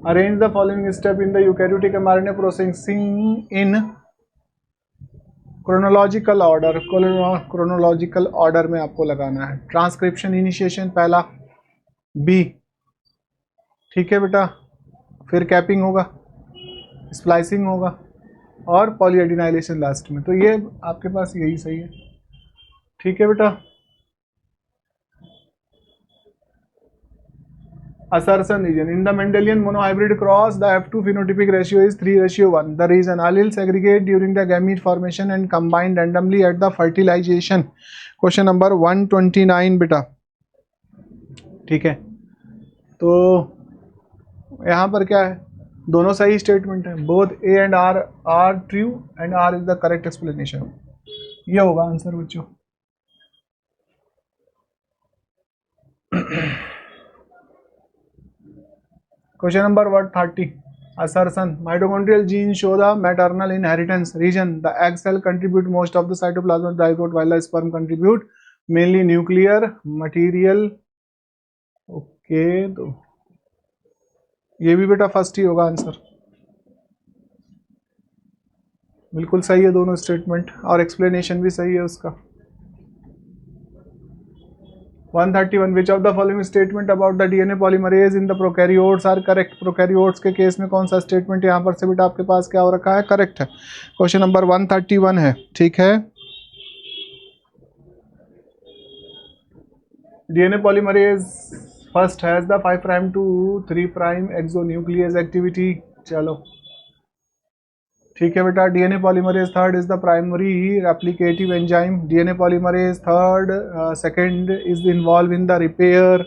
Arrange the following step in the eukaryotic mRNA processing in chronological order. Chronological order में आपको लगाना है। ट्रांसक्रिप्शन इनिशिएशन पहला, बी, ठीक है बेटा, फिर कैपिंग होगा, स्प्लाइसिंग होगा, और पॉलीएडिनाइलेशन लास्ट में। तो ये आपके पास यही सही है, ठीक है बेटा। Assertion region in the Mendelian monohybrid cross, the F2 phenotypic ratio is 3:1. The reason alleles segregate during the gamete formation and combine randomly at the fertilization. Question number 129 बेटा, ठीक है। तो यहाँ पर क्या है, दोनों सही स्टेटमेंट है, both A and R are true and R is the correct explanation. ये होगा आंसर बच्चों। Question number 130. Assertion. Mitochondrial genes show the maternal inheritance region. The egg cell contribute most of the cytoplasmic zygote while the sperm contribute mainly nuclear material. के दो, ये भी बेटा फर्स्ट ही होगा आंसर। बिल्कुल सही है दोनों स्टेटमेंट, और एक्सप्लेनेशन भी सही है उसका। 131 which of the following statement about the DNA polymerase in the prokaryotes are correct. Prokaryotes के केस में कौन सा स्टेटमेंट यहाँ पर से बेटा आपके पास क्या हो रखा है, करेक्ट है। क्वेश्चन नंबर 131 है, ठीक है। DNA polymerase first has the 5 prime to 3 prime exonuclease activity. चलो ठीक है बेटा। DNA polymerase third is the primary replicative enzyme. DNA polymerase third second is involve in the repair.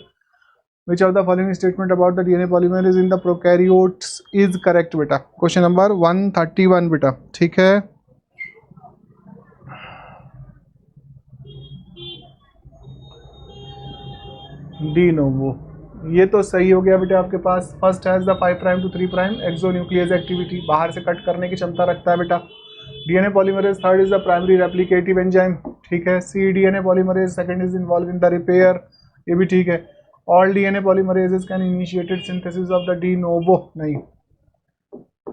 Which of the following statement about the DNA polymerase in the prokaryotes is correct बेटा। क्वेश्चन नंबर 131 बेटा, ठीक है। डी नोवो, ये तो सही हो गया बेटा आपके पास। First has the 5 prime to 3 prime exonuclease activity, बाहर से कट करने की क्षमता रखता है बेटा। DNA polymerase third is the primary replicative enzyme, ठीक है। C DNA polymerase second is involve in the repair, ये भी ठीक है। All DNA polymerases can initiated synthesis of the de novo, नहीं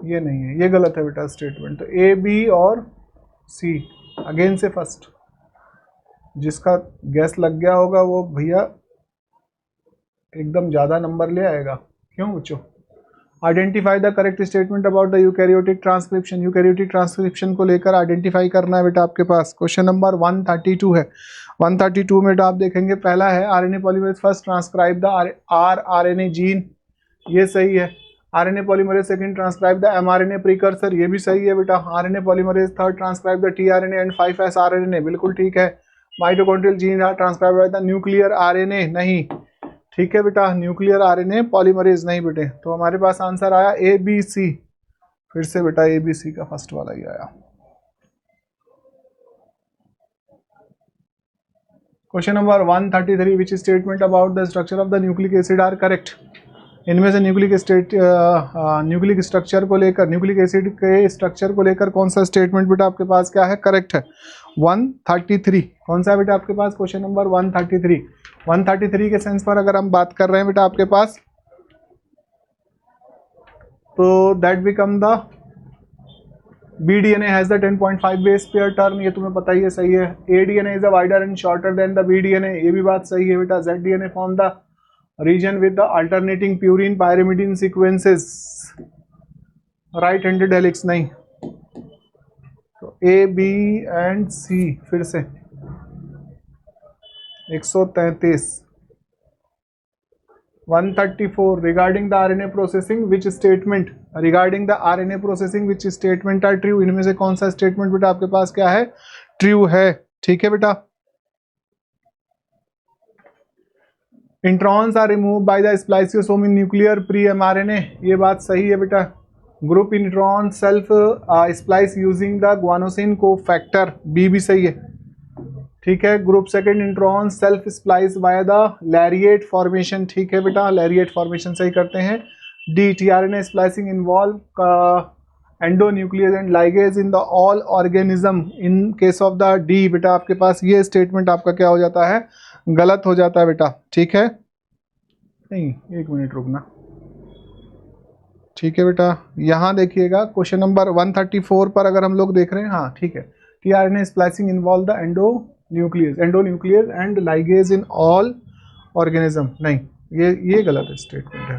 ये नहीं है, ये गलत है बेटा स्टेटमेंट। तो ए बी और सी अगेन से फर्स्ट, जिसका गैस लग गया होगा वो भैया एकदम ज़्यादा नंबर ले आएगा। क्यों बच्चों? Identify the correct statement about the eukaryotic transcription. Eukaryotic transcription को लेकर आइडेंटिफाई करना है बेटा आपके पास। क्वेश्चन नंबर 132 है। 132 में आप देखेंगे पहला है RNA polymerase first transcribe the RNA gene, ये सही है। RNA polymerase second transcribe the mRNA precursor, ये भी सही है बेटा। RNA polymerase third transcribe the tRNA and 5S RNA, बिल्कुल ठीक है। Mitochondrial gene are transcribe by the nuclear RNA, नहीं ठीक है बेटा। न्यूक्लियर आरएनए पॉलीमरेज नहीं बेटे। तो हमारे पास आंसर आया ए बी सी, फिर से बेटा ए बी सी का फर्स्ट वाला ही आया। Question number 133 which statement about the structure of the nucleic acid are correct. इनमें से न्यूक्लिक स्ट्रक्चर को लेकर, न्यूक्लिक एसिड के स्ट्रक्चर को लेकर कौन सा स्टेटमेंट बेटा आपके पास क्या है, करेक्ट है। 133 कौन सा है बेटा आपके पास, क्वेश्चन नंबर 133। 133 के सेंस पर अगर हम बात कर रहे हैं बेटा आपके पास, तो that become the BDNA has the 10.5 base pair turn, ये तुम्हें पता ही है, सही है। ADNA is a wider and shorter than the BDNA, ये भी बात सही है बेटा। ZDNA form the region with the alternating purine pyrimidine sequences, right handed helix, नहीं। तो A, B and C फिर से 133। 134 regarding the RNA processing which statement, regarding the RNA processing which statement are true। इनमें से कौन सा स्टेटमेंट बेटा आपके पास क्या है, ट्रू है, ठीक है बेटा। Introns are remove by the spliceosome in nuclear pre mRNA, ये बात सही है बेटा। Group intron self splice using the guanosine cofactor, B भी सही है, ठीक है। Group second intron self splice via the lariat formation, ठीक है बेटा, लैरिएट फॉर्मेशन सही करते हैं। D tRNA splicing involve endonuclease and ligase in the all organism. In case of the D बेटा आपके पास ये स्टेटमेंट आपका क्या हो जाता है, गलत हो जाता है बेटा, ठीक है। नहीं एक मिनट रुकना, ठीक है बेटा। यहाँ देखिएगा क्वेश्चन नंबर 134 पर अगर हम लोग देख रहे हैं, हाँ ठीक है। TRNA splicing involve the endonuclease and ligase in all organism, नहीं ये गलत स्टेटमेंट है।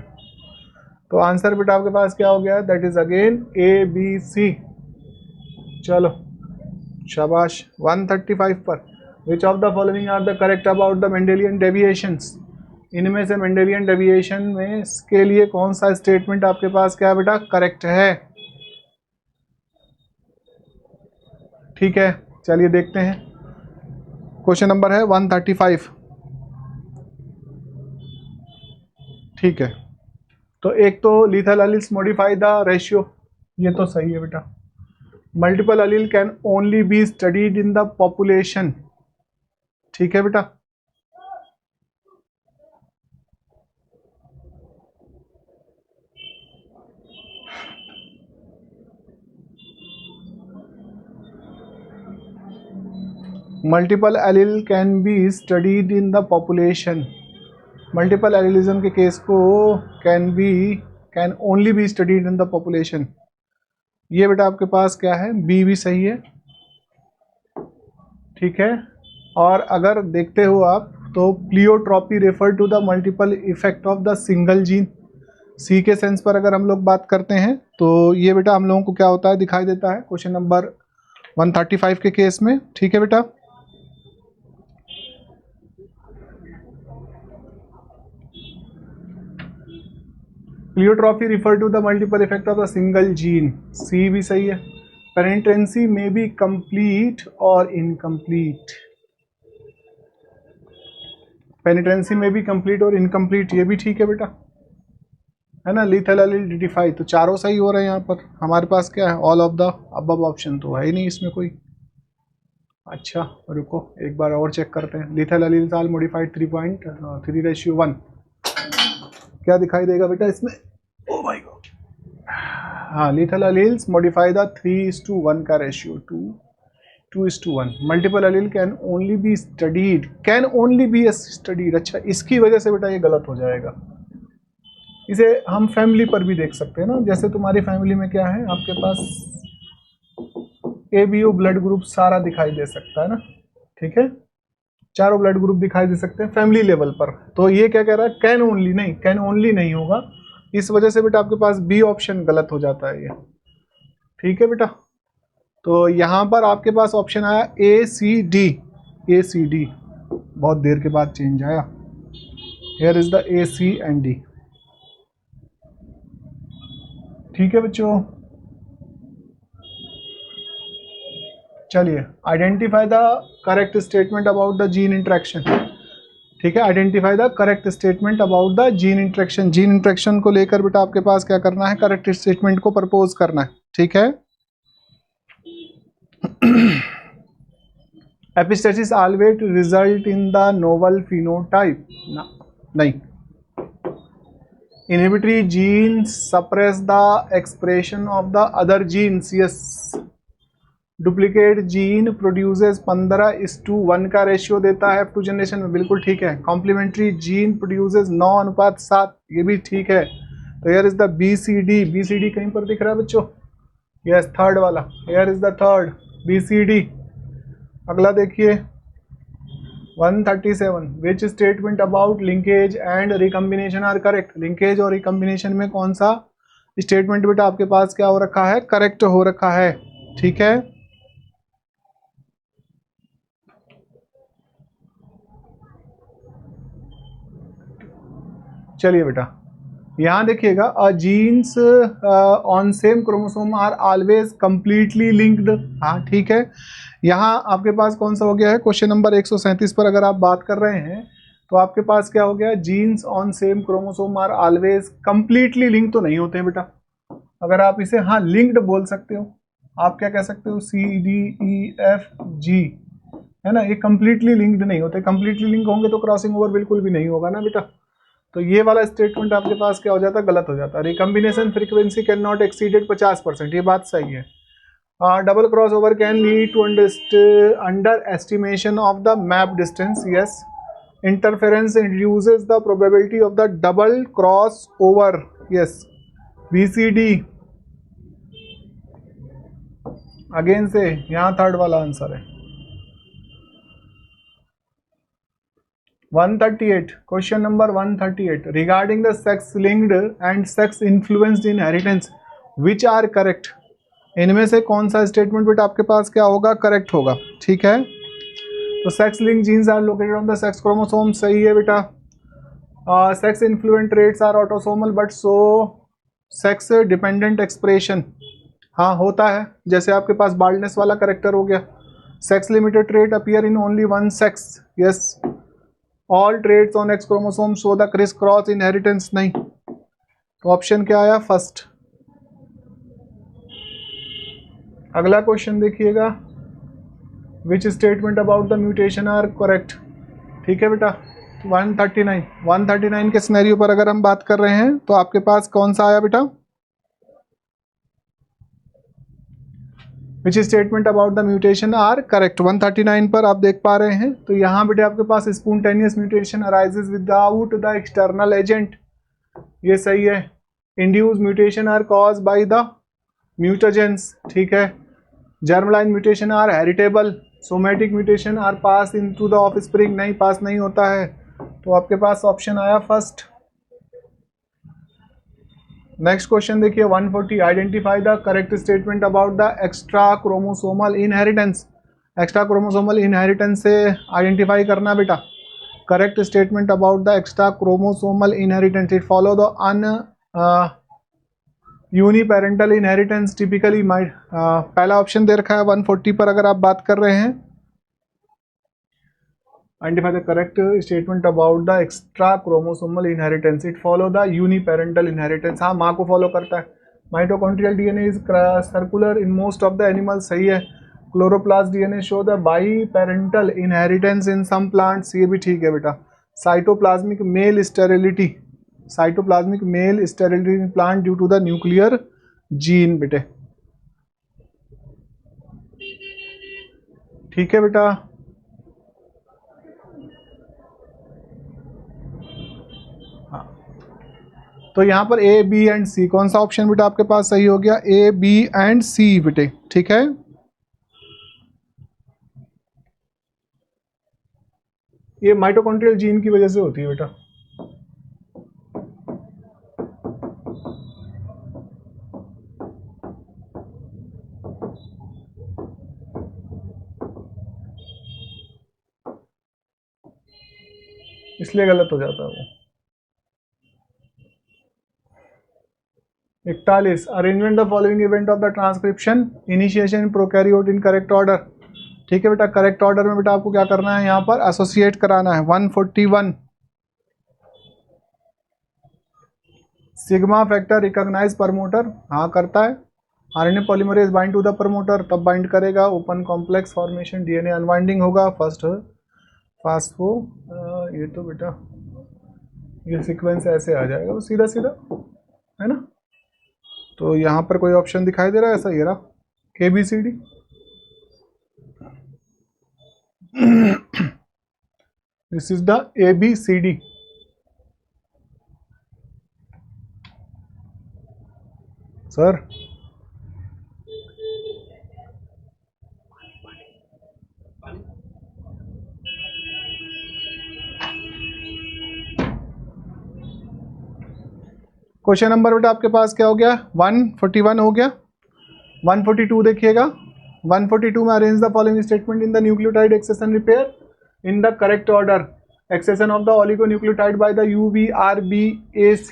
तो आंसर बेटा आपके पास क्या हो गया, that is again A B C. चलो शाबाश। 135 पर which of the following are the correct about the Mendelian deviations. इनमें से मेंडेलियन डेविएशन में के लिए कौन सा स्टेटमेंट आपके पास क्या बेटा करेक्ट है, ठीक है। चलिए देखते हैं। क्वेश्चन नंबर है 135, ठीक है। तो एक तो lethal alleles modify the ratio, ये तो सही है बेटा। Multiple allele can only B studied in the population, ठीक है बेटा। Multiple allele can be studied in the population, multiple allelism के केस को can only B studied in the population. ये बेटा आपके पास क्या है, बी भी सही है, ठीक है। और अगर देखते हो आप तो pleiotropy refer to the multiple effect of the single gene. C के सेंस पर अगर हम लोग बात करते हैं तो ये बेटा हम लोगों को क्या होता है दिखाई देता है क्वेश्चन नंबर 135 के केस में, ठीक है बेटा। Pleiotropy refer to the multiple effect of the single gene, C भी सही है। पेनिट्रेंसी में बी कंप्लीट और इनकम्प्लीट, पेनिट्रेंसी में भी कंप्लीट और इनकम्प्लीट, ये भी ठीक है बेटा, है ना। लीथल एलील डिटिफाई, तो चारों सही हो रहे हैं यहाँ पर। हमारे पास क्या है, all of the above option तो है ही नहीं इसमें कोई। अच्छा रुको एक बार और चेक करते हैं। लीथल एलील्स आर मॉडिफाइड 3.3:1, क्या दिखाई देगा बेटा इसमें, ओ माय गॉड, हाँ लीथल एलील्स मॉडिफाई द 3:1 का ratio, 2:1। Multiple allele can only be studied, can only be studied, अच्छा इसकी वजह से बेटा ये गलत हो जाएगा। इसे हम फैमिली पर भी देख सकते हैं ना, जैसे तुम्हारी फैमिली में क्या है, आपके पास ABO ब्लड ग्रुप सारा दिखाई दे सकता है ना, ठीक है, चारों ब्लड ग्रुप दिखाई दे सकते हैं फैमिली लेवल पर। तो ये क्या कह रहा है, कैन ओनली, नहीं कैन ओनली नहीं होगा, इस वजह से बेटा आपके पास बी ऑप्शन गलत हो जाता है ये, ठीक है बेटा। तो यहाँ पर आपके पास ऑप्शन आया ACD, ACD बहुत देर के बाद चेंज आया, here is the AC and D, ठीक है बच्चों। चलिए identify the correct statement about the gene interaction, ठीक है, identify the correct statement about the gene interaction. Gene interaction को लेकर बेटा आपके पास क्या करना है, करेक्ट स्टेटमेंट को प्रपोज करना है, ठीक है। Epistasis always result in the novel phenotype, नहीं। Inhibitory genes suppress the expression of the other genes, yes. Duplicate gene produces 15:1 का रेशियो देता है F2 जनरेशन में, बिल्कुल ठीक है। कॉम्प्लीमेंट्री जीन प्रोड्यूसेस 9:7, ये भी ठीक है। तो here is the BCD, BCD कहीं पर दिख रहा है बच्चों, यस थर्ड वाला, here is the third BCD। अगला देखिए 137, which statement about linkage and recombination are correct. Linkage और रिकम्बिनेशन में कौन सा स्टेटमेंट बेटा आपके पास क्या हो रखा है, करेक्ट हो रखा है, ठीक है। चलिए बेटा यहाँ देखिएगा, genes on same chromosome are always completely linked, हाँ ठीक है। यहाँ आपके पास कौन सा हो गया है, क्वेश्चन नंबर 137 पर अगर आप बात कर रहे हैं तो आपके पास क्या हो गया, genes on same chromosome are always completely link तो नहीं होते हैं बेटा। अगर आप इसे हाँ लिंक्ड बोल सकते हो, आप क्या कह सकते हो, CDEFG, है ना, ये कंप्लीटली लिंक्ड नहीं होते। कंप्लीटली लिंक होंगे तो क्रॉसिंग ओवर बिल्कुल भी नहीं होगा ना बेटा। तो ये वाला स्टेटमेंट आपके पास क्या हो जाता है, गलत हो जाता है। Recombination frequency can not exceeded 50%, ये बात सही है। Double cross over can lead to underestimation of the map distance, yes. Interference induces the probability of the double cross over, yes BCD। Again से यहाँ थर्ड वाला आंसर है 138, question number 138, regarding the sex linked and sex influenced inheritance which are correct. इनमें से कौन सा स्टेटमेंट बेटा आपके पास क्या होगा, करेक्ट होगा, ठीक है। तो sex link genes are located on the sex chromosome, सही है बेटा। Sex influent traits are autosomal but so sex dependent expression, हाँ होता है, जैसे आपके पास बाल्डनेस वाला करेक्टर हो गया। Sex limited trait appear in only one sex, yes. All traits on X chromosome show the crisscross inheritance, नहीं। तो ऑप्शन क्या आया, फर्स्ट। अगला क्वेश्चन देखिएगा, which statement about the mutation are correct, ठीक है बेटा। 139 के सिनेरियो पर अगर हम बात कर रहे हैं तो आपके पास कौन सा आया बेटा, which statement about the mutation are correct. 139 पर आप देख पा रहे हैं। तो यहाँ बेटे आपके पास spontaneous mutation arises without the external agent, ये सही है। Induce mutation are cause by the mutagens, ठीक है। Germline mutation are heritable. Somatic mutation are pass into the offspring, नहीं पास नहीं होता है। तो आपके पास ऑप्शन आया फर्स्ट। नेक्स्ट क्वेश्चन देखिए 140, identify the correct statement about the extra chromosomal inheritance. Extra chromosomal inheritance से आइडेंटिफाई करना बेटा। Correct statement about the extra chromosomal inheritance, it follow the un uniparental inheritance typically might. पहला ऑप्शन दे रखा है 140 पर अगर आप बात कर रहे हैं। Identify the correct statement about the extra chromosomal inheritance, it follow the uniparental inheritance. हाँ, माँ को फॉलो करता है। Mitochondrial DNA is circular in most of the animal, सही है। Chloroplast DNA show the biparental inheritance in some plants, ये भी ठीक है बेटा। Cytoplasmic male sterility, cytoplasmic male sterility in plant due to the nuclear gene बेटे, ठीक है बेटा। हाँ, तो यहाँ पर ए बी एंड सी, कौन सा ऑप्शन बेटा आपके पास सही हो गया? ए बी एंड सी बेटे, ठीक है। ये माइटोकॉन्ड्रियल जीन की वजह से होती है बेटा। इसलिए गलत हो जाता है वो। 41, arrangement the following event of the transcription initiation in prokaryote in correct order, ठीक है बेटा। करेक्ट ऑर्डर में बेटा आपको क्या करना है? यहाँ पर एसोसिएट कराना है। 141, सिग्मा फैक्टर रिकॉग्नाइज प्रमोटर, हाँ करता है। RNA polymerase bind to the promoter, तब बाइंड करेगा। Open complex formation, DNA unwinding होगा। फर्स्ट फास्फो, ये तो बेटा ये सीक्वेंस ऐसे आ जाएगा वो सीधा सीधा, है ना। तो यहाँ पर कोई ऑप्शन दिखाई दे रहा है ऐसा? ये रहा KBCD। This is the ABCD। Sir question number बेटा आपके पास क्या हो गया? 141 हो गया। 142 देखिएगा। 142 में arrange the following statement in the nucleotide excision repair in the correct order. Excision of the oligonucleotide by the UVRBAC।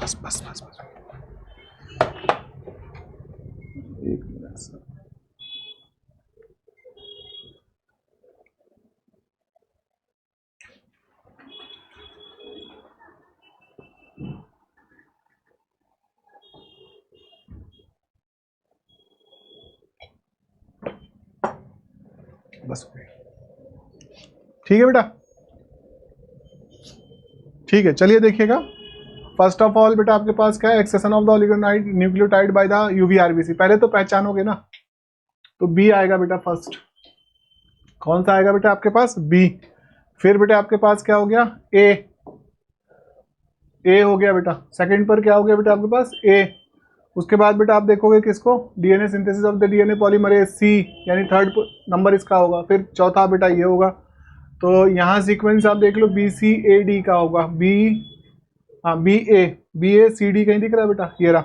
बस बस बस बस एक मिनट सर। बस ठीक है बेटा, ठीक है। चलिए देखिएगा। फर्स्ट ऑफ ऑल बेटा आपके पास क्या है? Excision of the oligonide nucleotide by the UVRBC। पहले तो पहचानोगे ना, तो बी आएगा बेटा फर्स्ट। कौन सा आएगा बेटा आपके पास? बी। फिर बेटा आपके पास क्या हो गया? ए हो गया बेटा। सेकंड पर क्या हो गया बेटा आपके पास? ए। उसके बाद बेटा आप देखोगे किसको? DNA synthesis of the DNA polymerase C, यानी थर्ड नंबर इसका होगा। फिर चौथा बेटा ये होगा। तो यहाँ सीक्वेंस आप देख लो BCAD का होगा। BACD कहीं दिख रहा है बेटा? ये रहा,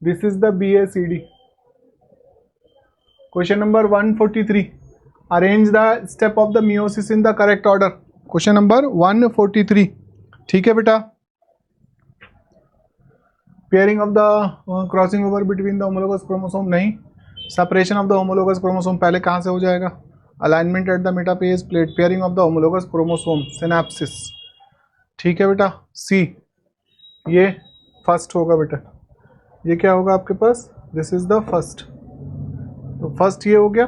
this is the BACD। Question number 143, arrange the step of the meiosis in the correct order. Question number 143, ठीक है बेटा। Pairing of the crossing over between the homologous chromosome, नहीं। Separation of the homologous chromosome पहले कहाँ से हो जाएगा? Alignment at the metaphase plate. Pairing of the homologous chromosome, synapsis, ठीक है बेटा। सी, ये फर्स्ट होगा बेटा। ये क्या होगा आपके पास? This is the first. तो फर्स्ट ये हो गया,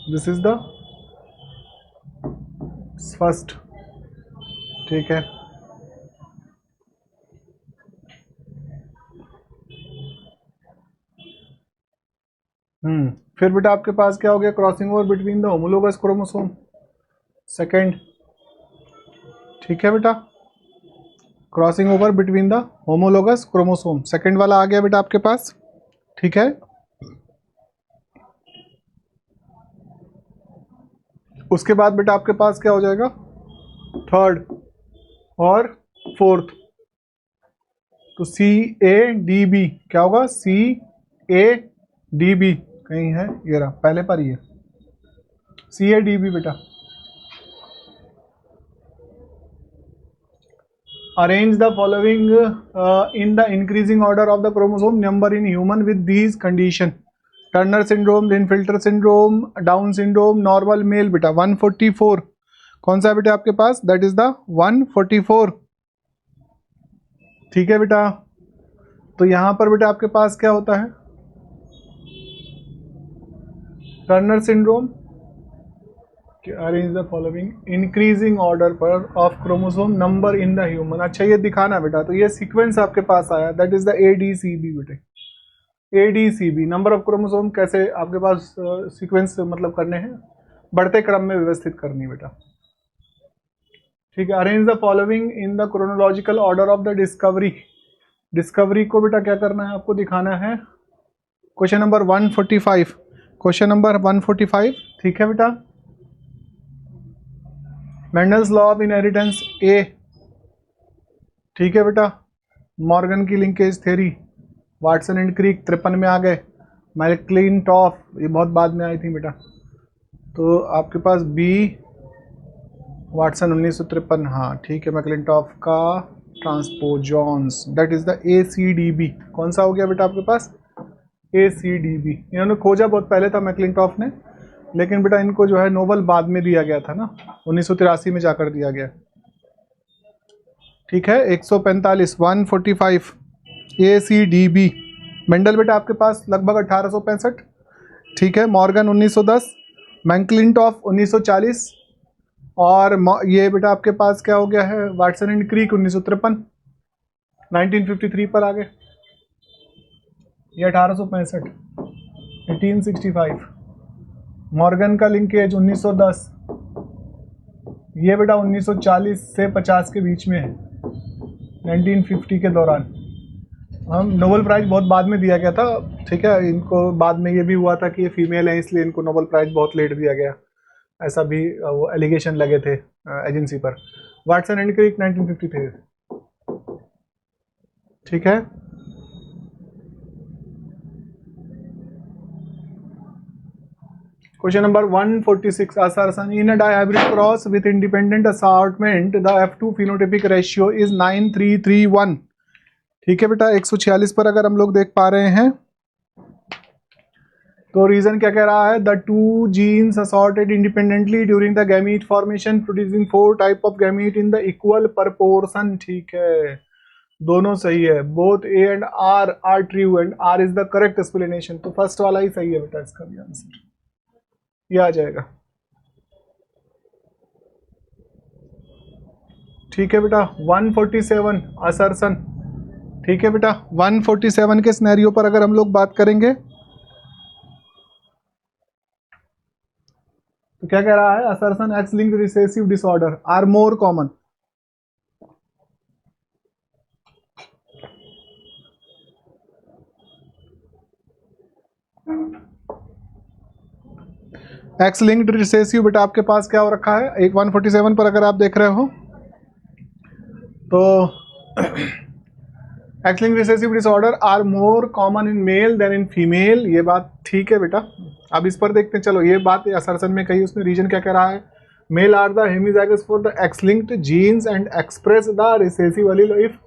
दिस इज द फर्स्ट, ठीक है। फिर बेटा आपके पास क्या हो गया, crossing over between the homologous chromosome, second. ठीक है बेटा, crossing over between the homologous chromosome, second वाला आ गया बेटा आपके पास। ठीक है, उसके बाद बेटा आपके पास क्या हो जाएगा, थर्ड और फोर्थ। तो CADB क्या होगा, CADB कहीं है, ये रहा पहले पर ही है, CADB बेटा। Arrange the following in the increasing order of the chromosome number in human with these condition: Turner syndrome, Klinefelter syndrome, Down syndrome, normal male. बेटा 144 कौन सा है बेटा आपके पास, दैट इज द 144। ठीक है बेटा, तो यहां पर बेटा आपके पास क्या होता है, Turner syndrome, arrange the following increasing order पर of chromosome number in the human. अच्छा ये दिखाना बेटा, तो ये सीक्वेंस आपके पास आया, दैट इज द ADCB बेटे, ADCB नंबर ऑफ क्रोमोसोम कैसे आपके पास सीक्वेंस मतलब करने हैं, बढ़ते क्रम में व्यवस्थित करनी बेटा। ठीक है, arrange the following in the chronological order of the discovery. Discovery को बेटा क्या करना है, आपको दिखाना है, क्वेश्चन नंबर 145, क्वेश्चन नंबर 145। ठीक है बेटा, Mendel's law of inheritance A। ठीक है बेटा, मॉर्गन की linkage theory, Watson and Crick 53 में आ गए, मैक्लिंटॉफ ये बहुत बाद में आई थी बेटा। तो आपके पास B, वाटसन 1953, हाँ ठीक है, मैक्लिंटॉफ का ट्रांसपोजॉन्स, दैट इज द ACDB। कौन सा हो गया बेटा आपके पास, ACDB। इन्होंने खोजा बहुत पहले था मैक्लिंटॉफ ने, लेकिन बेटा इनको जो है नोबल बाद में दिया गया था ना, 1983 में जाकर दिया गया। ठीक है, 145 145 ACDB। मेंडल बेटा आपके पास लगभग 1865। ठीक है, मॉर्गन 1910, मैक्लिंटॉफ 1940, और ये बेटा आपके पास क्या हो गया है, वाटसन एंड क्रिक 1953, 1953 पर आ गए। ये 1865, 1865। मॉर्गन का लिंकेज 1910, ये बेटा 1940 से 50 के बीच में है, 1950 के दौरान। हम नोबेल प्राइज बहुत बाद में दिया गया था। ठीक है, इनको बाद में ये भी हुआ था कि ये फीमेल है इसलिए इनको नोबेल प्राइज बहुत लेट दिया गया, ऐसा भी वो एलिगेशन लगे थे एजेंसी पर। Watson and Crick 1953। ठीक है, question number 146, assertion in a dihybrid cross with independent assortment the F2 phenotypic ratio is 9331। ठीक है बेटा, 146 पर अगर हम लोग देख पा रहे हैं तो रीजन क्या कह रहा है, the two genes assorted independently during the gamete formation producing 4 type of gamete in the equal proportion. ठीक है, दोनों सही है, both A and R are true and R is the correct explanation. तो फर्स्ट वाला ही सही है बेटा, इसका भी आंसर ये आ जाएगा। ठीक है बेटा, 147 असर्शन। ठीक है बेटा, 147 के सिनेरियो पर अगर हम लोग बात करेंगे तो क्या कह रहा है, assertion X linked recessive disorder are more common. X linked recessive बेटा आपके पास क्या हो रखा है, एक 147 पर अगर आप देख रहे हो तो X linked recessive disorder are more common in male than in female. ये बात ठीक है बेटा, अब इस पर देखते हैं। चलो ये बात असर्शन में कही, उसमें रीजन क्या कह रहा है, male are the hemizygous for the X linked genes and express the recessive allele if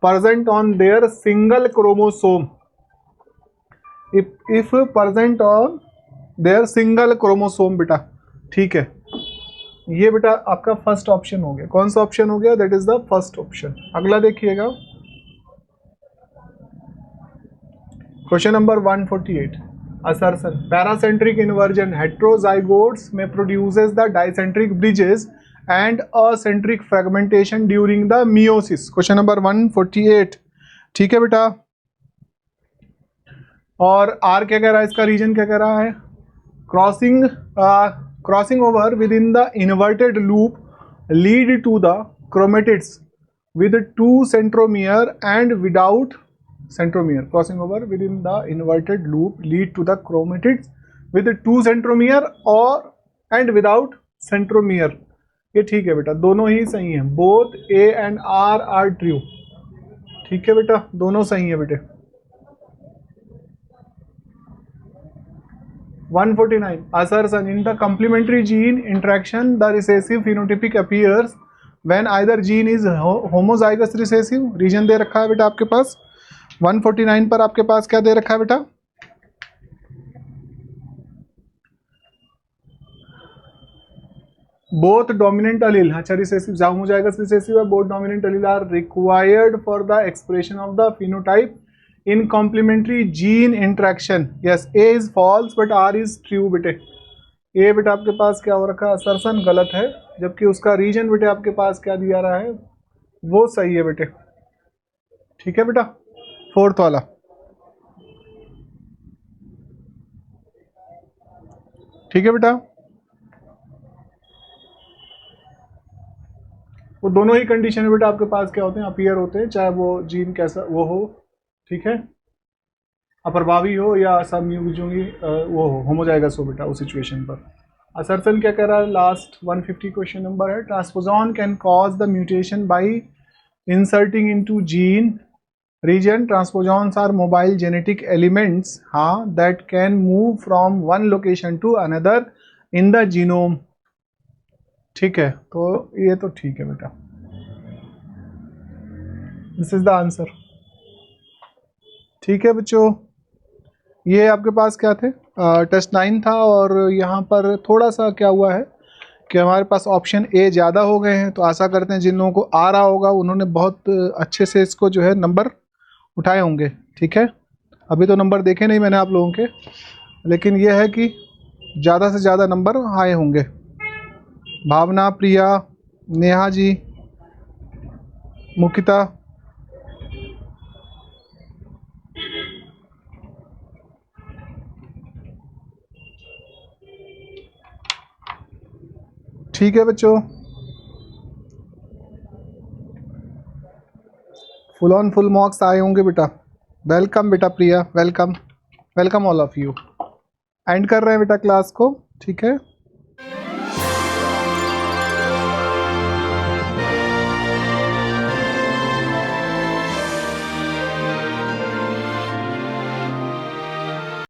present on their single chromosome, if present on their single chromosome बेटा। ठीक है, ये बेटा आपका फर्स्ट ऑप्शन हो गया। कौन सा ऑप्शन हो गया, that is the first option. अगला देखिएगा, question number 148, assertion paracentric inversion heterozygotes may produces the dicentric bridges and acentric fragmentation during the meiosis। Question number 148। ठीक है बेटा, और आर क्या कह रहा है, इसका रीजन क्या कह रहा है, crossing over within the inverted loop lead to the chromatids with two centromere and without centromere. Crossing over within the inverted loop lead to the chromatids with two centromere or and without centromere. ये ठीक है बेटा, दोनों ही सही हैं, both A and R are true. ठीक है बेटा, दोनों सही है बेटे। 149 assertion in the complementary gene interaction the recessive phenotypic appears when either gene is homozygous recessive, reason दे रखा है बेटा आपके पास। 149 पर आपके पास क्या दे रखा है बेटा, both dominant allele, अच्छा recessive homozygous recessive है, both dominant allele are required for the expression of the phenotype in complementary gene interaction. Yes, A is false but R is true बेटे। ए बेटा आपके पास क्या हो रखा है, असर्शन गलत है, जबकि उसका रीजन बेटे आपके पास क्या दिया रहा है, वो सही है बेटे। ठीक है बेटा, फोर्थ वाला। ठीक है बेटा, वो दोनों ही कंडीशन में बेटा आपके पास क्या होते हैं, अपीयर होते हैं, चाहे वो जीन कैसा वो हो। ठीक है, अप्रभावी हो या समयुग्मी वो हो, होमोजाइगस हो बेटा उस सिचुएशन पर। असर्शन क्या कह रहा है, लास्ट 150 क्वेश्चन नंबर है, transposon can cause the mutation by inserting into gene region. Transposons are mobile genetic elements, हाँ, that can move from one location to another in the genome. ठीक है, तो ये तो ठीक है बेटा, दिस इज द आंसर। ठीक है बच्चों, ये आपके पास क्या थे, टेस्ट 9 था, और यहाँ पर थोड़ा सा क्या हुआ है कि हमारे पास ऑप्शन ए ज़्यादा हो गए हैं, तो आशा करते हैं जिन लोगों को आ रहा होगा उन्होंने बहुत अच्छे से इसको जो है नंबर उठाए होंगे। ठीक है, अभी तो नंबर देखे नहीं मैंने आप लोगों के, लेकिन यह है कि ज़्यादा से ज़्यादा नंबर आए होंगे। भावना, प्रिया, नेहा जी, मुकिता, ठीक है बच्चों, फुल ऑन फुल मार्क्स आए होंगे बेटा। वेलकम बेटा Priya, welcome, welcome all of you. End कर रहे हैं बेटा क्लास को। ठीक है।